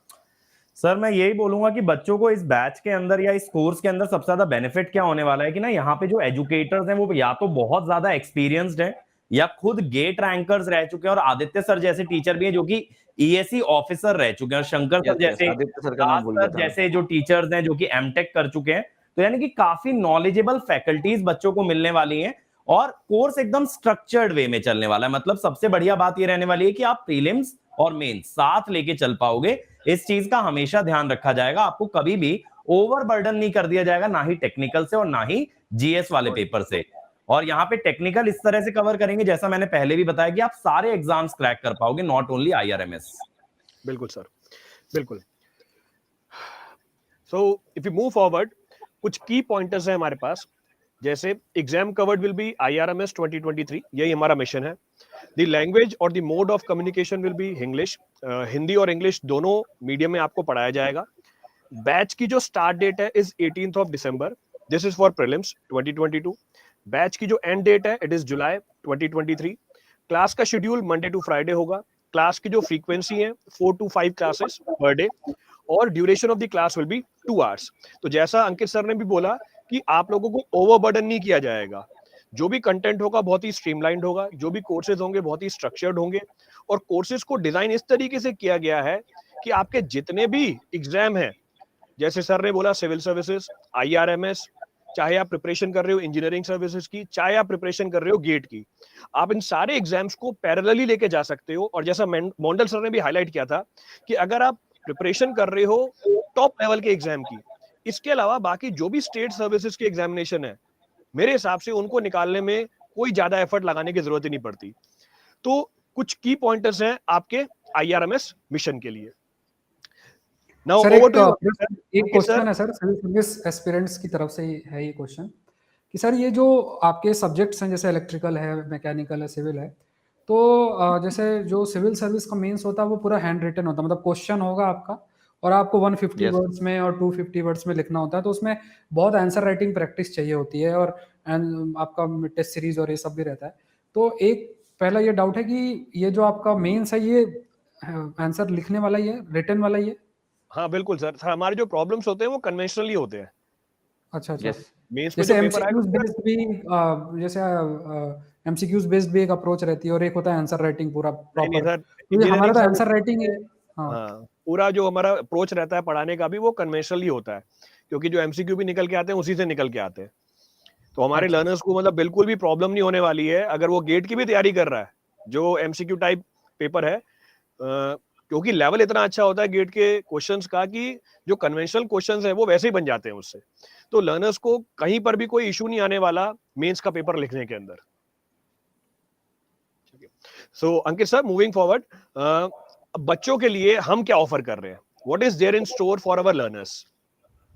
सर मैं यही बोलूंगा कि बच्चों को इस बैच के अंदर या इस कोर्स के अंदर सबसे ज्यादा बेनिफिट क्या होने वाला है कि ना, यहाँ पे जो एजुकेटर्स हैं वो या तो बहुत ज्यादा एक्सपीरियंस्ड हैं या खुद गेट रैंकर्स रह चुके हैं, और आदित्य सर जैसे टीचर भी हैं जो कि ईएससी ऑफिसर रह चुके हैं, और शंकर सर जैसे, आदित्य सर का नाम भूल गया सर था। जैसे जो टीचर्स हैं जो कि एमटेक कर चुके हैं। तो यानी कि काफी नॉलेजेबल फैकल्टीज बच्चों को मिलने वाली हैं, और कोर्स एकदम स्ट्रक्चर्ड वे में चलने वाला है। मतलब सबसे बढ़िया बात ये रहने वाली है कि आप प्रीलिम्स और मेंस साथ लेके चल पाओगे। इस चीज का हमेशा ध्यान रखा जाएगा, आपको कभी भी ओवरबर्डन नहीं कर दिया जाएगा, ना ही टेक्निकल से और ना ही जीएस वाले पेपर से। और यहाँ पे टेक्निकल इस तरह से कवर करेंगे, जैसा मैंने पहले भी बताया, कि आप सारे एग्जाम्स क्रैक कर पाओगे, नॉट ओनली आईआरएमएस। बिल्कुल सर, बिल्कुल। सो इफ यू मूव फॉरवर्ड, कुछ की पॉइंटर्स हैं हमारे पास, जैसे exam covered will be IRMS 2023, यही हमारा मिशन है। द लैंग्वेज और the mode of communication will be English, Hindi और इंग्लिश दोनों मीडियम में आपको पढ़ाया जाएगा। बैच की जो स्टार्ट डेट है is 18th of December, this is for prelims 2022। Batch की जो एंड डेट है इट इज जुलाई 2023। क्लास का शेड्यूल मंडे टू फ्राइडे होगा। क्लास की जो फ्रीक्वेंसी है 4 to 5 क्लासेस पर डे, और duration of the class will be 2 hours। तो जैसा अंकित सर ने भी बोला कि आप लोगों को ओवरबर्डन नहीं किया जाएगा, जो भी कंटेंट होगा बहुत ही स्ट्रीमलाइंड होगा, जो भी कोर्सेज होंगे बहुत ही स्ट्रक्चर्ड होंगे, और कोर्सेज को डिजाइन इस तरीके से किया गया है कि आपके जितने भी एग्जाम हैं, जैसे सर ने बोला सिविल सर्विसेज, आईआरएमएस, चाहे आप प्रिपरेशन कर रहे हो इंजीनियरिंग सर्विसेज की, चाहे आप प्रिपरेशन कर रहे हो गेट की, आप इन सारे एग्जाम्स को पैरेलली लेके जा सकते हो। और जैसा मोंडल सर ने भी हाईलाइट किया था कि अगर आप प्रिपरेशन कर रहे हो टॉप लेवल के एग्जाम की, इसके अलावा बाकी जो भी स्टेट सर्विसेज के एग्जामिनेशन है, मेरे हिसाब से उनको निकालने में कोई ज्यादा एफर्ट लगाने की जरूरत ही नहीं पड़ती। तो कुछ की पॉइंटर्स हैं आपके आईआरएमएस मिशन के लिए। नाउ सर ओवर टू एक क्वेश्चन है सर, सिविल सर्विस एस्पिरेंट्स की तरफ से ही है ये क्वेश्चन कि सर ये जो आपके सब्जेक्ट्स हैं, जैसे इलेक्ट्रिकल है, मैकेनिकल है, सिविल है, तो जैसे जो सिविल सर्विस का मेंस होता है वो पूरा हैंड रिटन होता है, मतलब क्वेश्चन होगा आपका और आपको 150 वर्ड्स में और 250 वर्ड्स में लिखना होता है, तो उसमें बहुत आंसर राइटिंग प्रैक्टिस चाहिए होती है, और आपका टेस्ट सीरीज और ये सब भी रहता है। तो एक पहला ये डाउट है कि ये जो आपका मेंस है ये आंसर लिखने वाला ही है, रिटन वाला ही है? हाँ बिल्कुल सर, हमारे जो प्रॉब्लम्स होते हैं वो कन्वेंशनली होते हैं। अच्छा अच्छा। मेंस में जैसे जो पेपर एमसीक्यूज बेस्ड भी जैसे एमसीक्यूज बेस्ड भी एक अप्रोच रहती है, और एक होता है आंसर राइटिंग पूरा प्रॉपर। सर, तो हमारा तो आंसर राइटिंग है। हाँ, पूरा जो हमारा अप्रोच रहता है पढ़ाने का भी वो कन्वेंशनली होता है, क्योंकि जो एमसीक्यू भी निकल के आते हैं उसी से निकल के आते हैं। तो हमारे अच्छा। लर्नर्स को मतलब बिल्कुल भी प्रॉब्लम नहीं होने वाली है अगर वो गेट की भी तैयारी कर रहा है, जो एमसीक्यू टाइप पेपर है, क्योंकि लेवल इतना अच्छा होता है गेट के क्वेश्चंस का कि जो कन्वेंशनल क्वेश्चंस है वो वैसे ही बन जाते हैं उससे। तो लर्नर्स को कहीं पर भी कोई इशू नहीं आने वाला मेंस का पेपर लिखने के अंदर। So Ankit sir, moving forward, बच्चों के लिए हम क्या ऑफर कर रहे हैं? What is there in store for our learners?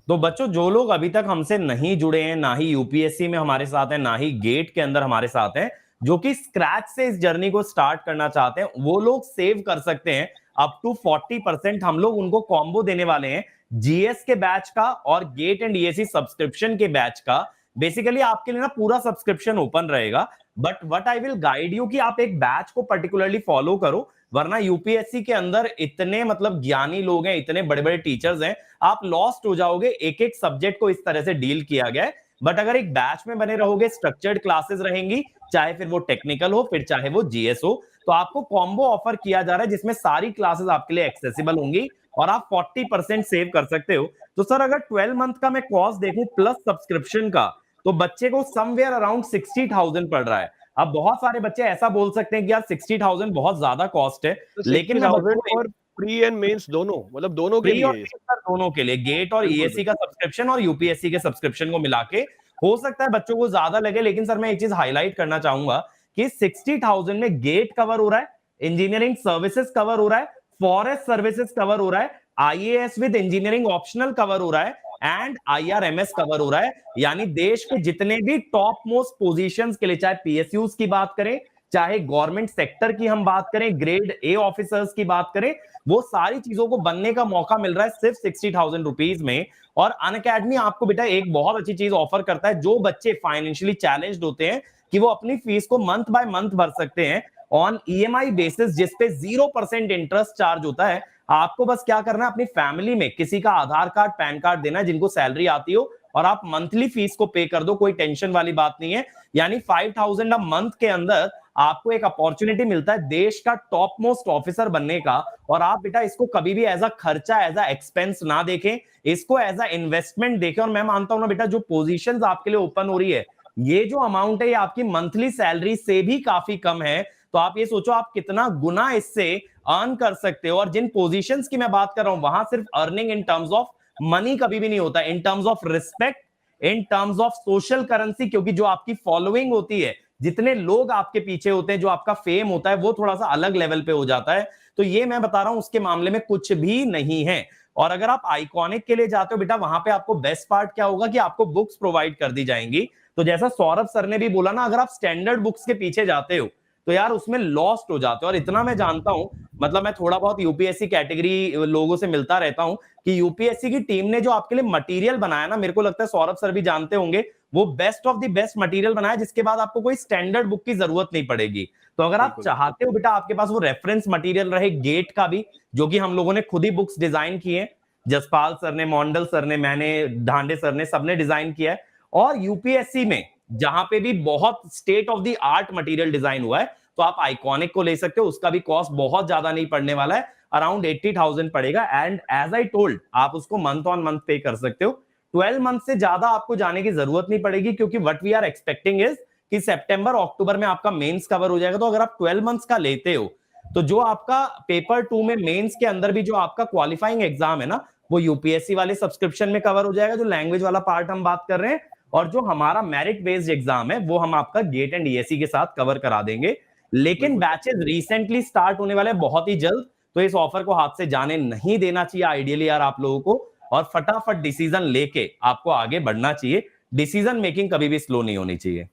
तो बच्चों, जो लोग अभी तक हमसे नहीं जुड़े हैं, ना ही यूपीएससी में हमारे साथ हैं, ना ही गेट के अंदर हमारे साथ हैं, जो कि स्क्रैच से इस जर्नी को स्टार्ट करना चाहते हैं, वो लोग सेव कर सकते हैं अप टू 40%। हम लोग उनको कॉम्बो देने वाले हैं जीएस के बैच का और गेट एंड ईएससी सब्सक्रिप्शन के बैच का। बेसिकली आपके लिए ना पूरा सब्सक्रिप्शन ओपन रहेगा, but what I will guide you कि आप एक बैच को पर्टिकुलरली फॉलो करो, वरना यूपीएससी के अंदर इतने मतलब ज्ञानी लोग हैं, इतने बड़े बड़े टीचर्स हैं, आप लॉस्ट हो जाओगे। एक एक सब्जेक्ट को इस तरह से डील किया गया है। बट अगर एक बैच में बने रहोगे, स्ट्रक्चर्ड क्लासेस रहेंगी, चाहे फिर वो टेक्निकल हो, फिर चाहे वो जीएस हो, तो आपको कॉम्बो ऑफर किया जा रहा है जिसमें सारी क्लासेस आपके लिए एक्सेसिबल होंगी और आप 40% सेव कर सकते हो। तो सर, अगर 12 मंथ का मैं कॉस्ट देखूं प्लस सब्सक्रिप्शन का, तो बच्चे को समवेयर अराउंड 60,000 पड़ रहा है। अब बहुत सारे बच्चे ऐसा बोल सकते हैं कि यार 60,000 बहुत ज्यादा कॉस्ट है, लेकिन मैं बच्चों 60,000 को फॉर प्री एंड मेंस दोनों, मतलब दोनों के प्री और लिए? मेंस सर दोनों के लिए, गेट और बिल्कुल ईएससी का सब्सक्रिप्शन और यूपीएससी के सब्सक्रिप्शन को मिला के हो सकता है बच्चों को ज्यादा लगे, लेकिन सर मैं एक चीज हाईलाइट करना चाहूंगा कि 60,000 में गेट कवर हो रहा है, इंजीनियरिंग सर्विसेज कवर हो रहा है, फॉरेस्ट सर्विसेज कवर हो रहा है, IAS with engineering optional cover हो रहा है, एंड आईआरएमएस कवर हो रहा है। यानी देश के जितने भी टॉप मोस्ट पोजीशंस के लिए, चाहे पीएसयूज की बात करें, चाहे गवर्नमेंट सेक्टर की हम बात करें, ग्रेड ए ऑफिसर्स की बात करें, वो सारी चीजों को बनने का मौका मिल रहा है सिर्फ 60,000 रुपीज में। और अनअकैडमी आपको बेटा एक बहुत अच्छी चीज ऑफर करता है, जो बच्चे फाइनेंशियली चैलेंज्ड होते हैं कि वो अपनी फीस को मंथ बाय मंथ भर सकते हैं ऑन ईएमआई बेसिस, जिसपे 0% इंटरेस्ट चार्ज होता है। आपको बस क्या करना है, अपनी फैमिली में किसी का आधार कार्ड, पैन कार्ड देना है जिनको सैलरी आती हो, और आप मंथली फीस को पे कर दो, कोई टेंशन वाली बात नहीं है। यानी 5,000 अ मंथ के अंदर आपको एक अपॉर्चुनिटी मिलता है देश का टॉप मोस्ट ऑफिसर बनने का। और आप बेटा इसको कभी भी एज अ खर्चा, एज अ एक्सपेंस ना देखें, इसको एज अ इन्वेस्टमेंट देखें। और मैं मानता हूं ना बेटा, जो पोजीशंस आपके लिए ओपन हो रही है, ये जो अमाउंट है ये आपकी मंथली सैलरी से भी काफी कम है। तो आप ये सोचो आप कितना गुना इससे अर्न कर सकते हो। और जिन पोजीशंस की मैं बात कर रहा हूं, वहां सिर्फ earning in terms of money कभी भी नहीं होता, in terms of respect, in terms of social currency, क्योंकि जो आपकी फॉलोइंग होती है, जितने लोग आपके पीछे होते हैं, जो आपका फेम होता है, वो थोड़ा सा अलग लेवल पे हो जाता है। तो ये मैं बता रहा हूं, उसके मामले में कुछ भी नहीं है। और अगर आप आइकॉनिक के लिए जाते हो बेटा, वहां पे आपको बेस्ट पार्ट क्या होगा कि आपको बुक्स प्रोवाइड कर दी जाएंगी। तो जैसा सौरभ सर ने भी बोला ना, अगर आप स्टैंडर्ड बुक्स के पीछे जाते हो तो यार उसमें लॉस्ट हो जाते हो। और इतना मैं जानता हूं, मतलब मैं थोड़ा बहुत यूपीएससी कैटेगरी लोगों से मिलता रहता हूं, कि यूपीएससी की टीम ने जो आपके लिए मटेरियल बनाया ना, मेरे को लगता है सौरभ सर भी जानते होंगे, वो best of the best material बनाया, जिसके बाद आपको कोई स्टैंडर्ड बुक की जरूरत नहीं पड़ेगी। तो अगर आप चाहते हो बेटा आपके पास वो रेफरेंस मटेरियल रहे गेट का भी, जो कि हम लोगों ने खुद ही बुक्स डिजाइन किए, जसपाल सर ने, मोंडल सर ने, मैंने, ढांडे सर ने, सबने डिजाइन किया है। और यूपीएससी में जहां पे भी बहुत state of the art material design हुआ है, तो आप आइकॉनिक को ले सकते हो। उसका भी कॉस्ट बहुत ज्यादा नहीं पड़ने वाला है, अराउंड 80,000 पड़ेगा। एंड एज आई टोल्ड, आप उसको मंथ ऑन मंथ पे कर सकते हो। 12 मंथ से ज्यादा आपको जाने की जरूरत नहीं पड़ेगी, क्योंकि what we are expecting is कि सितंबर अक्टूबर में आपका मेंस कवर हो जाएगा। तो अगर आप 12 मंथ्स का लेते हो, तो जो आपका पेपर 2 में मेंस के अंदर भी जो आपका क्वालिफाइंग एग्जाम है ना, वो यूपीएससी वाले सब्सक्रिप्शन में कवर हो जाएगा, जो लैंग्वेज वाला पार्ट हम बात कर रहे हैं। और जो हमारा मेरिट बेस्ड एग्जाम है, वो हम आपका गेट एंड ईएससी के साथ कवर करा देंगे। लेकिन बैचेस रिसेंटली स्टार्ट होने वाले हैं बहुत ही जल्द, तो इस ऑफर को हाथ से जाने नहीं देना चाहिए आइडियली यार आप लोगों को, और फटाफट डिसीजन लेके आपको आगे बढ़ना चाहिए। डिसीजन मेकिंग कभी भी स्लो नहीं होनी चाहिए।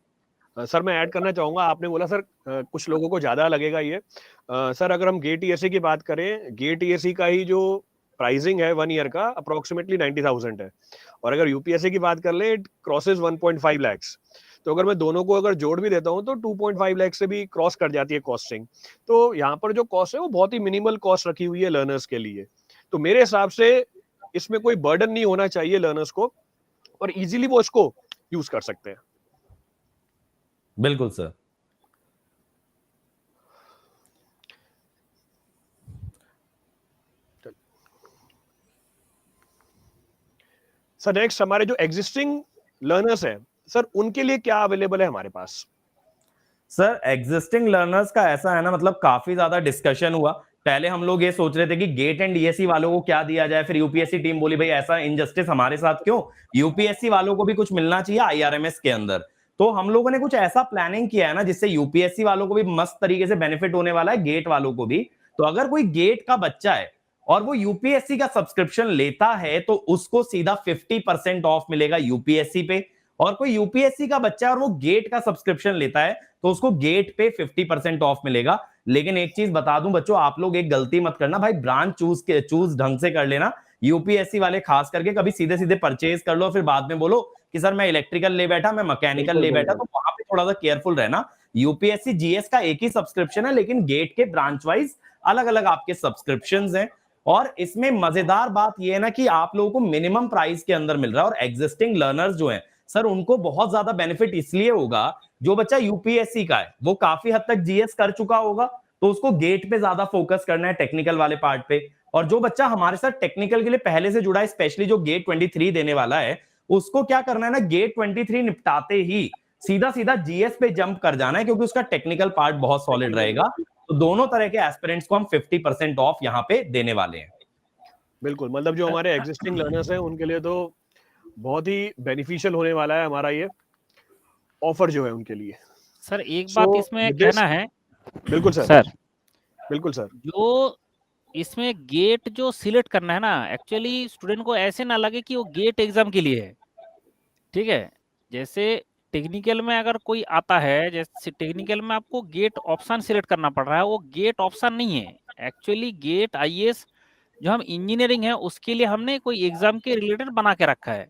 सर मैं ऐड करना चाहूंगा, आपने बोला सर कुछ लोगों को ज्यादा लगेगा ये। सर अगर हम गेट ईएससी की बात करें, गेट ईएससी का ही जो प्राइसिंग है 1 ईयर का अप्रोक्सीमेटली 90,000 है, और अगर यूपीएससी की बात कर ले, इट क्रॉसेस 1.5 लाख्स। तो अगर मैं दोनों को अगर जोड़ भी देता हूं तो 2.5 लाख से भी क्रॉस कर जाती है कॉस्टिंग। तो यहाँ पर जो कॉस्ट है वो बहुत ही मिनिमल कॉस्ट रखी हुई है लर्नर्स के लिए। तो मेरे हिसाब से इसमें कोई बर्डन नहीं होना चाहिए लर्नर्स को, और इजीली वो इसको यूज कर सकते हैं। बिल्कुल सर। सर नेक्स्ट हमारे जो एग्जिस्टिंग लर्नर्स हैं सर, उनके लिए क्या अवेलेबल है हमारे पास? सर एग्जिस्टिंग लर्नर्स का ऐसा है ना, मतलब काफी ज्यादा डिस्कशन हुआ। पहले हम लोग ये सोच रहे थे कि गेट एंड डीएससी वालों को क्या दिया जाए, फिर यूपीएससी टीम बोली भाई ऐसा इनजस्टिस हमारे साथ क्यों, यूपीएससी वालों को भी कुछ मिलना चाहिए आईआरएमएस के अंदर। तो हम लोगों ने कुछ ऐसा प्लानिंग किया है ना जिससे यूपीएससी वालों को भी मस्त तरीके से बेनिफिट होने वाला है, गेट वालों को भी। तो अगर कोई गेट का बच्चा है और वो यूपीएससी का सब्सक्रिप्शन लेता है तो उसको सीधा 50% ऑफ मिलेगा यूपीएससी पे, और कोई यूपीएससी का बच्चा और वो गेट का सब्सक्रिप्शन लेता है तो उसको गेट पे 50% ऑफ मिलेगा। लेकिन एक चीज बता दूं बच्चों, आप लोग एक गलती मत करना भाई, ब्रांच चूज ढंग से कर लेना। यूपीएससी वाले खास करके कभी सीधे सीधे परचेज कर लो फिर बाद में बोलो कि सर मैं इलेक्ट्रिकल ले बैठा, मैं मैकेनिकल ले बैठा, तो वहां पे थोड़ा सा केयरफुल रहना। यूपीएससी जीएस का एक ही सब्सक्रिप्शन है, लेकिन गेट के ब्रांच वाइज अलग अलग आपके सब्सक्रिप्शंस हैं। और इसमें मजेदार बात यह है ना कि आप लोगों को मिनिमम प्राइस के अंदर मिल रहा है, और एग्जिस्टिंग लर्नर्स जो हैं सर उनको बहुत ज्यादा बेनिफिट इसलिए होगा, जो बच्चा यूपीएससी का है वो काफी हद तक जीएस कर चुका होगा तो उसको गेट पे ज्यादा फोकस करना है, टेक्निकल वाले पार्ट पे। और जो बच्चा हमारे साथ टेक्निकल के लिए पहले से जुड़ा है, स्पेशली जो गेट 23 देने वाला है, उसको क्या करना है ना, गेट 23 निपटाते ही सीधा सीधा जीएस पे जंप कर जाना है, क्योंकि उसका टेक्निकल पार्ट बहुत सॉलिड रहेगा। तो दोनों तरह के एस्पिरेंट्स को हम 50% ऑफ यहाँ पे देने वाले हैं। बिल्कुल, मतलब जो हमारे एग्जिस्टिंग लर्नर्स हैं उनके लिए तो बहुत ही बेनिफिशियल होने वाला है हमारा ये ऑफर जो है उनके लिए। सर एक बात इसमें कहना है। बिल्कुल सर। सर बिल्कुल सर। जो इसमें गेट जो सिलेक्ट करना है ना, एक्चुअली स्टूडेंट को ऐसे ना लगे कि वो गेट एग्जाम के लिए है, ठीक है। जैसे टेक्निकल में अगर कोई आता है, जैसे टेक्निकल में आपको गेट ऑप्शन सिलेक्ट करना पड़ रहा है, वो गेट ऑप्शन नहीं है। एक्चुअली गेट आईएएस जो हम इंजीनियरिंग है उसके लिए हमने कोई एग्जाम के रिलेटेड बना के रखा है।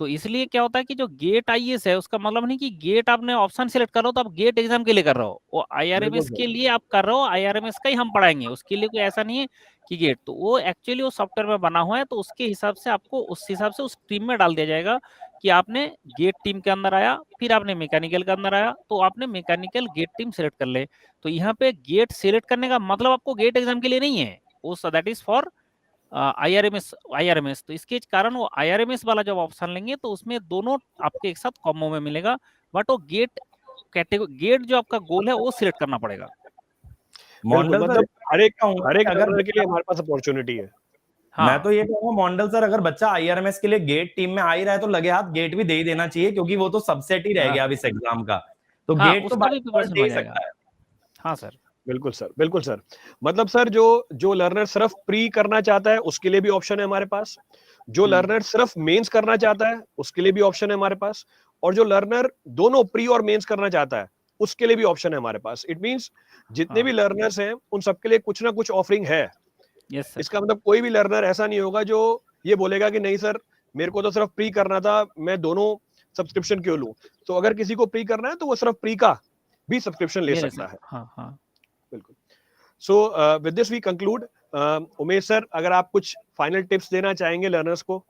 तो इसलिए क्या होता है कि जो गेट आईएएस है उसका मतलब नहीं कि गेट आपने ऑप्शन सिलेक्ट कर रहे हो तो आप गेट एग्जाम के लिए कर रहे हो, वो आईआरएमएस के लिए आप कर रहे हो, आईआरएमएस का ही हम पढ़ाएंगे, उसके लिए कोई ऐसा नहीं है कि गेट। तो वो एक्चुअली वो सॉफ्टवेयर में बना हुआ है, तो उसके हिसाब से आपको उस हिसाब से उस टीम में डाल दिया जाएगा कि आपने गेट टीम के अंदर आया, फिर आपने मैकेनिकल के अंदर आया तो आपने मैकेनिकल गेट टीम सिलेक्ट कर ले। तो यहाँ पे गेट सिलेक्ट करने का मतलब आपको गेट एग्जाम के लिए नहीं है, वो दैट इज फॉर आईआरएमएस। तो इसके कारण वो आईआरएमएस वाला जब ऑप्शन लेंगे तो उसमें दोनों आपके एक साथ कॉम्बो में मिलेगा, बट वो गेट कैटेगरी गेट जो आपका गोल है वो सिलेक्ट करना पड़ेगा। बिल्कुल, मतलब हर एक अगर लर्नर के लिए हमारे पास अपॉर्चुनिटी है। हाँ। मैं तो ये कहूंगा मॉन्डल सर, अगर बच्चा आईआरएमएस के लिए गेट टीम में आ ही रहा है तो लगे हाथ गेट भी दे ही देना चाहिए, क्योंकि वो तो सबसेट ही रह गया अब इस एग्जाम का। तो हाँ, गेट तो उसका भी बाय प्रिपरेशन दे हो ही जाएगा। सकता है। हाँ सर, बिल्कुल सर। बिल्कुल सर। मतलब सर जो लर्नर सिर्फ प्री करना चाहता है उसके लिए भी ऑप्शन है हमारे पास, जो लर्नर सिर्फ मेंस करना चाहता है उसके लिए भी ऑप्शन है हमारे पास, और जो लर्नर दोनों प्री और मेंस करना चाहता है उसके लिए भी ऑप्शन है हमारे पास। इट मींस जितने भी लर्नर्स हैं उन सबके लिए कुछ ना कुछ ऑफरिंग है। Yes sir. इसका मतलब कोई भी लर्नर ऐसा नहीं होगा जो ये बोलेगा कि नहीं सर मेरे को तो सिर्फ प्री करना था, मैं दोनों सब्सक्रिप्शन क्यों लूं। तो अगर किसी को प्री करना है तो वो सिर्फ प्री का भी सब्सक्रिप्शन ले सकता है। हाँ हाँ। बिल्कुल। So with this we conclude. Umesh sir, अगर आप कुछ फाइनल टिप्स देना चाहेंगे लर्नर्स को।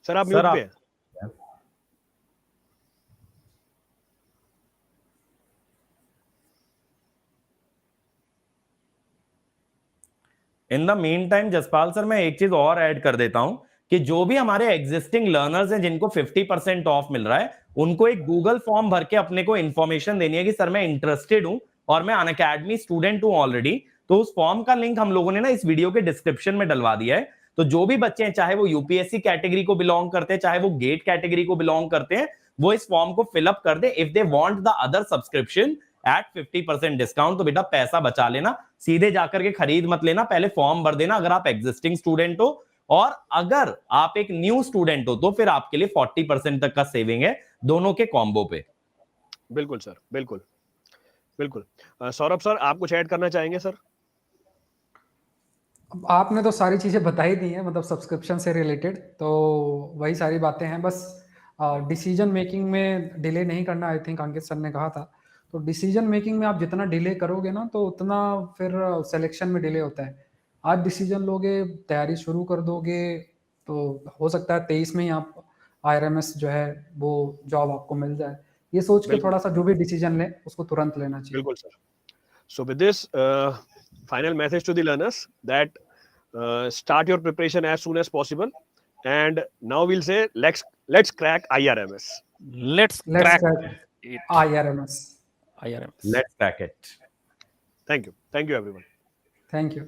सर आप म्यूट पे हैं। In the mean time Jaspal sir, मैं एक चीज और ऐड कर देता हूं कि जो भी हमारे एग्जिस्टिंग लर्नर्स हैं जिनको 50% ऑफ मिल रहा है, उनको एक गूगल फॉर्म भर के अपने को इन्फॉर्मेशन देनी है कि सर मैं इंटरेस्टेड हूं और मैं अनअकैडमी स्टूडेंट हूं ऑलरेडी। तो उस फॉर्म का लिंक हम लोगों ने ना इस वीडियो के डिस्क्रिप्शन में डलवा दिया है। तो जो भी बच्चे हैं, चाहे वो यूपीएससी कैटेगरी को बिलोंग करते हैं, चाहे वो गेट कैटेगरी को बिलोंग करते हैं, वो इस फॉर्म को फिलअप कर दे। If they want the other subscription at 50% discount, तो बेटा पैसा बचा लेना, सीधे जाकर के खरीद मत लेना, पहले फॉर्म भर देना अगर आप एग्जिस्टिंग स्टूडेंट हो। और अगर आप एक न्यू स्टूडेंट हो तो फिर आपके लिए 40% तक का सेविंग है दोनों के कॉम्बो पे। बिल्कुल सर, बिल्कुल बिल्कुल। सौरभ सर, आप कुछ ऐड करना चाहेंगे सर? आपने तो सारी चीज़ें बता ही दी हैं, मतलब सब्सक्रिप्शन से रिलेटेड तो वही सारी बातें हैं। बस डिसीजन मेकिंग में डिले नहीं करना, आई थिंक अंकित सर ने कहा था। तो डिसीजन मेकिंग में आप जितना डिले करोगे ना तो उतना फिर सिलेक्शन में डिले होता है। आज डिसीजन लोगे, तैयारी शुरू कर दोगे, तो हो सकता है 23 में ही आप आईआरएमएस जो है वो जॉब आपको मिल जाए। ये सोच के थोड़ा सा जो भी डिसीजन ले उसको तुरंत लेना चाहिए। बिल्कुल sir. So with this final message to the learners that start your preparation as soon as possible. And now we'll say let's crack IRMS. Let's Let's crack crack it. IRMS. IRMS. Let's crack it. Thank you everyone. Thank you.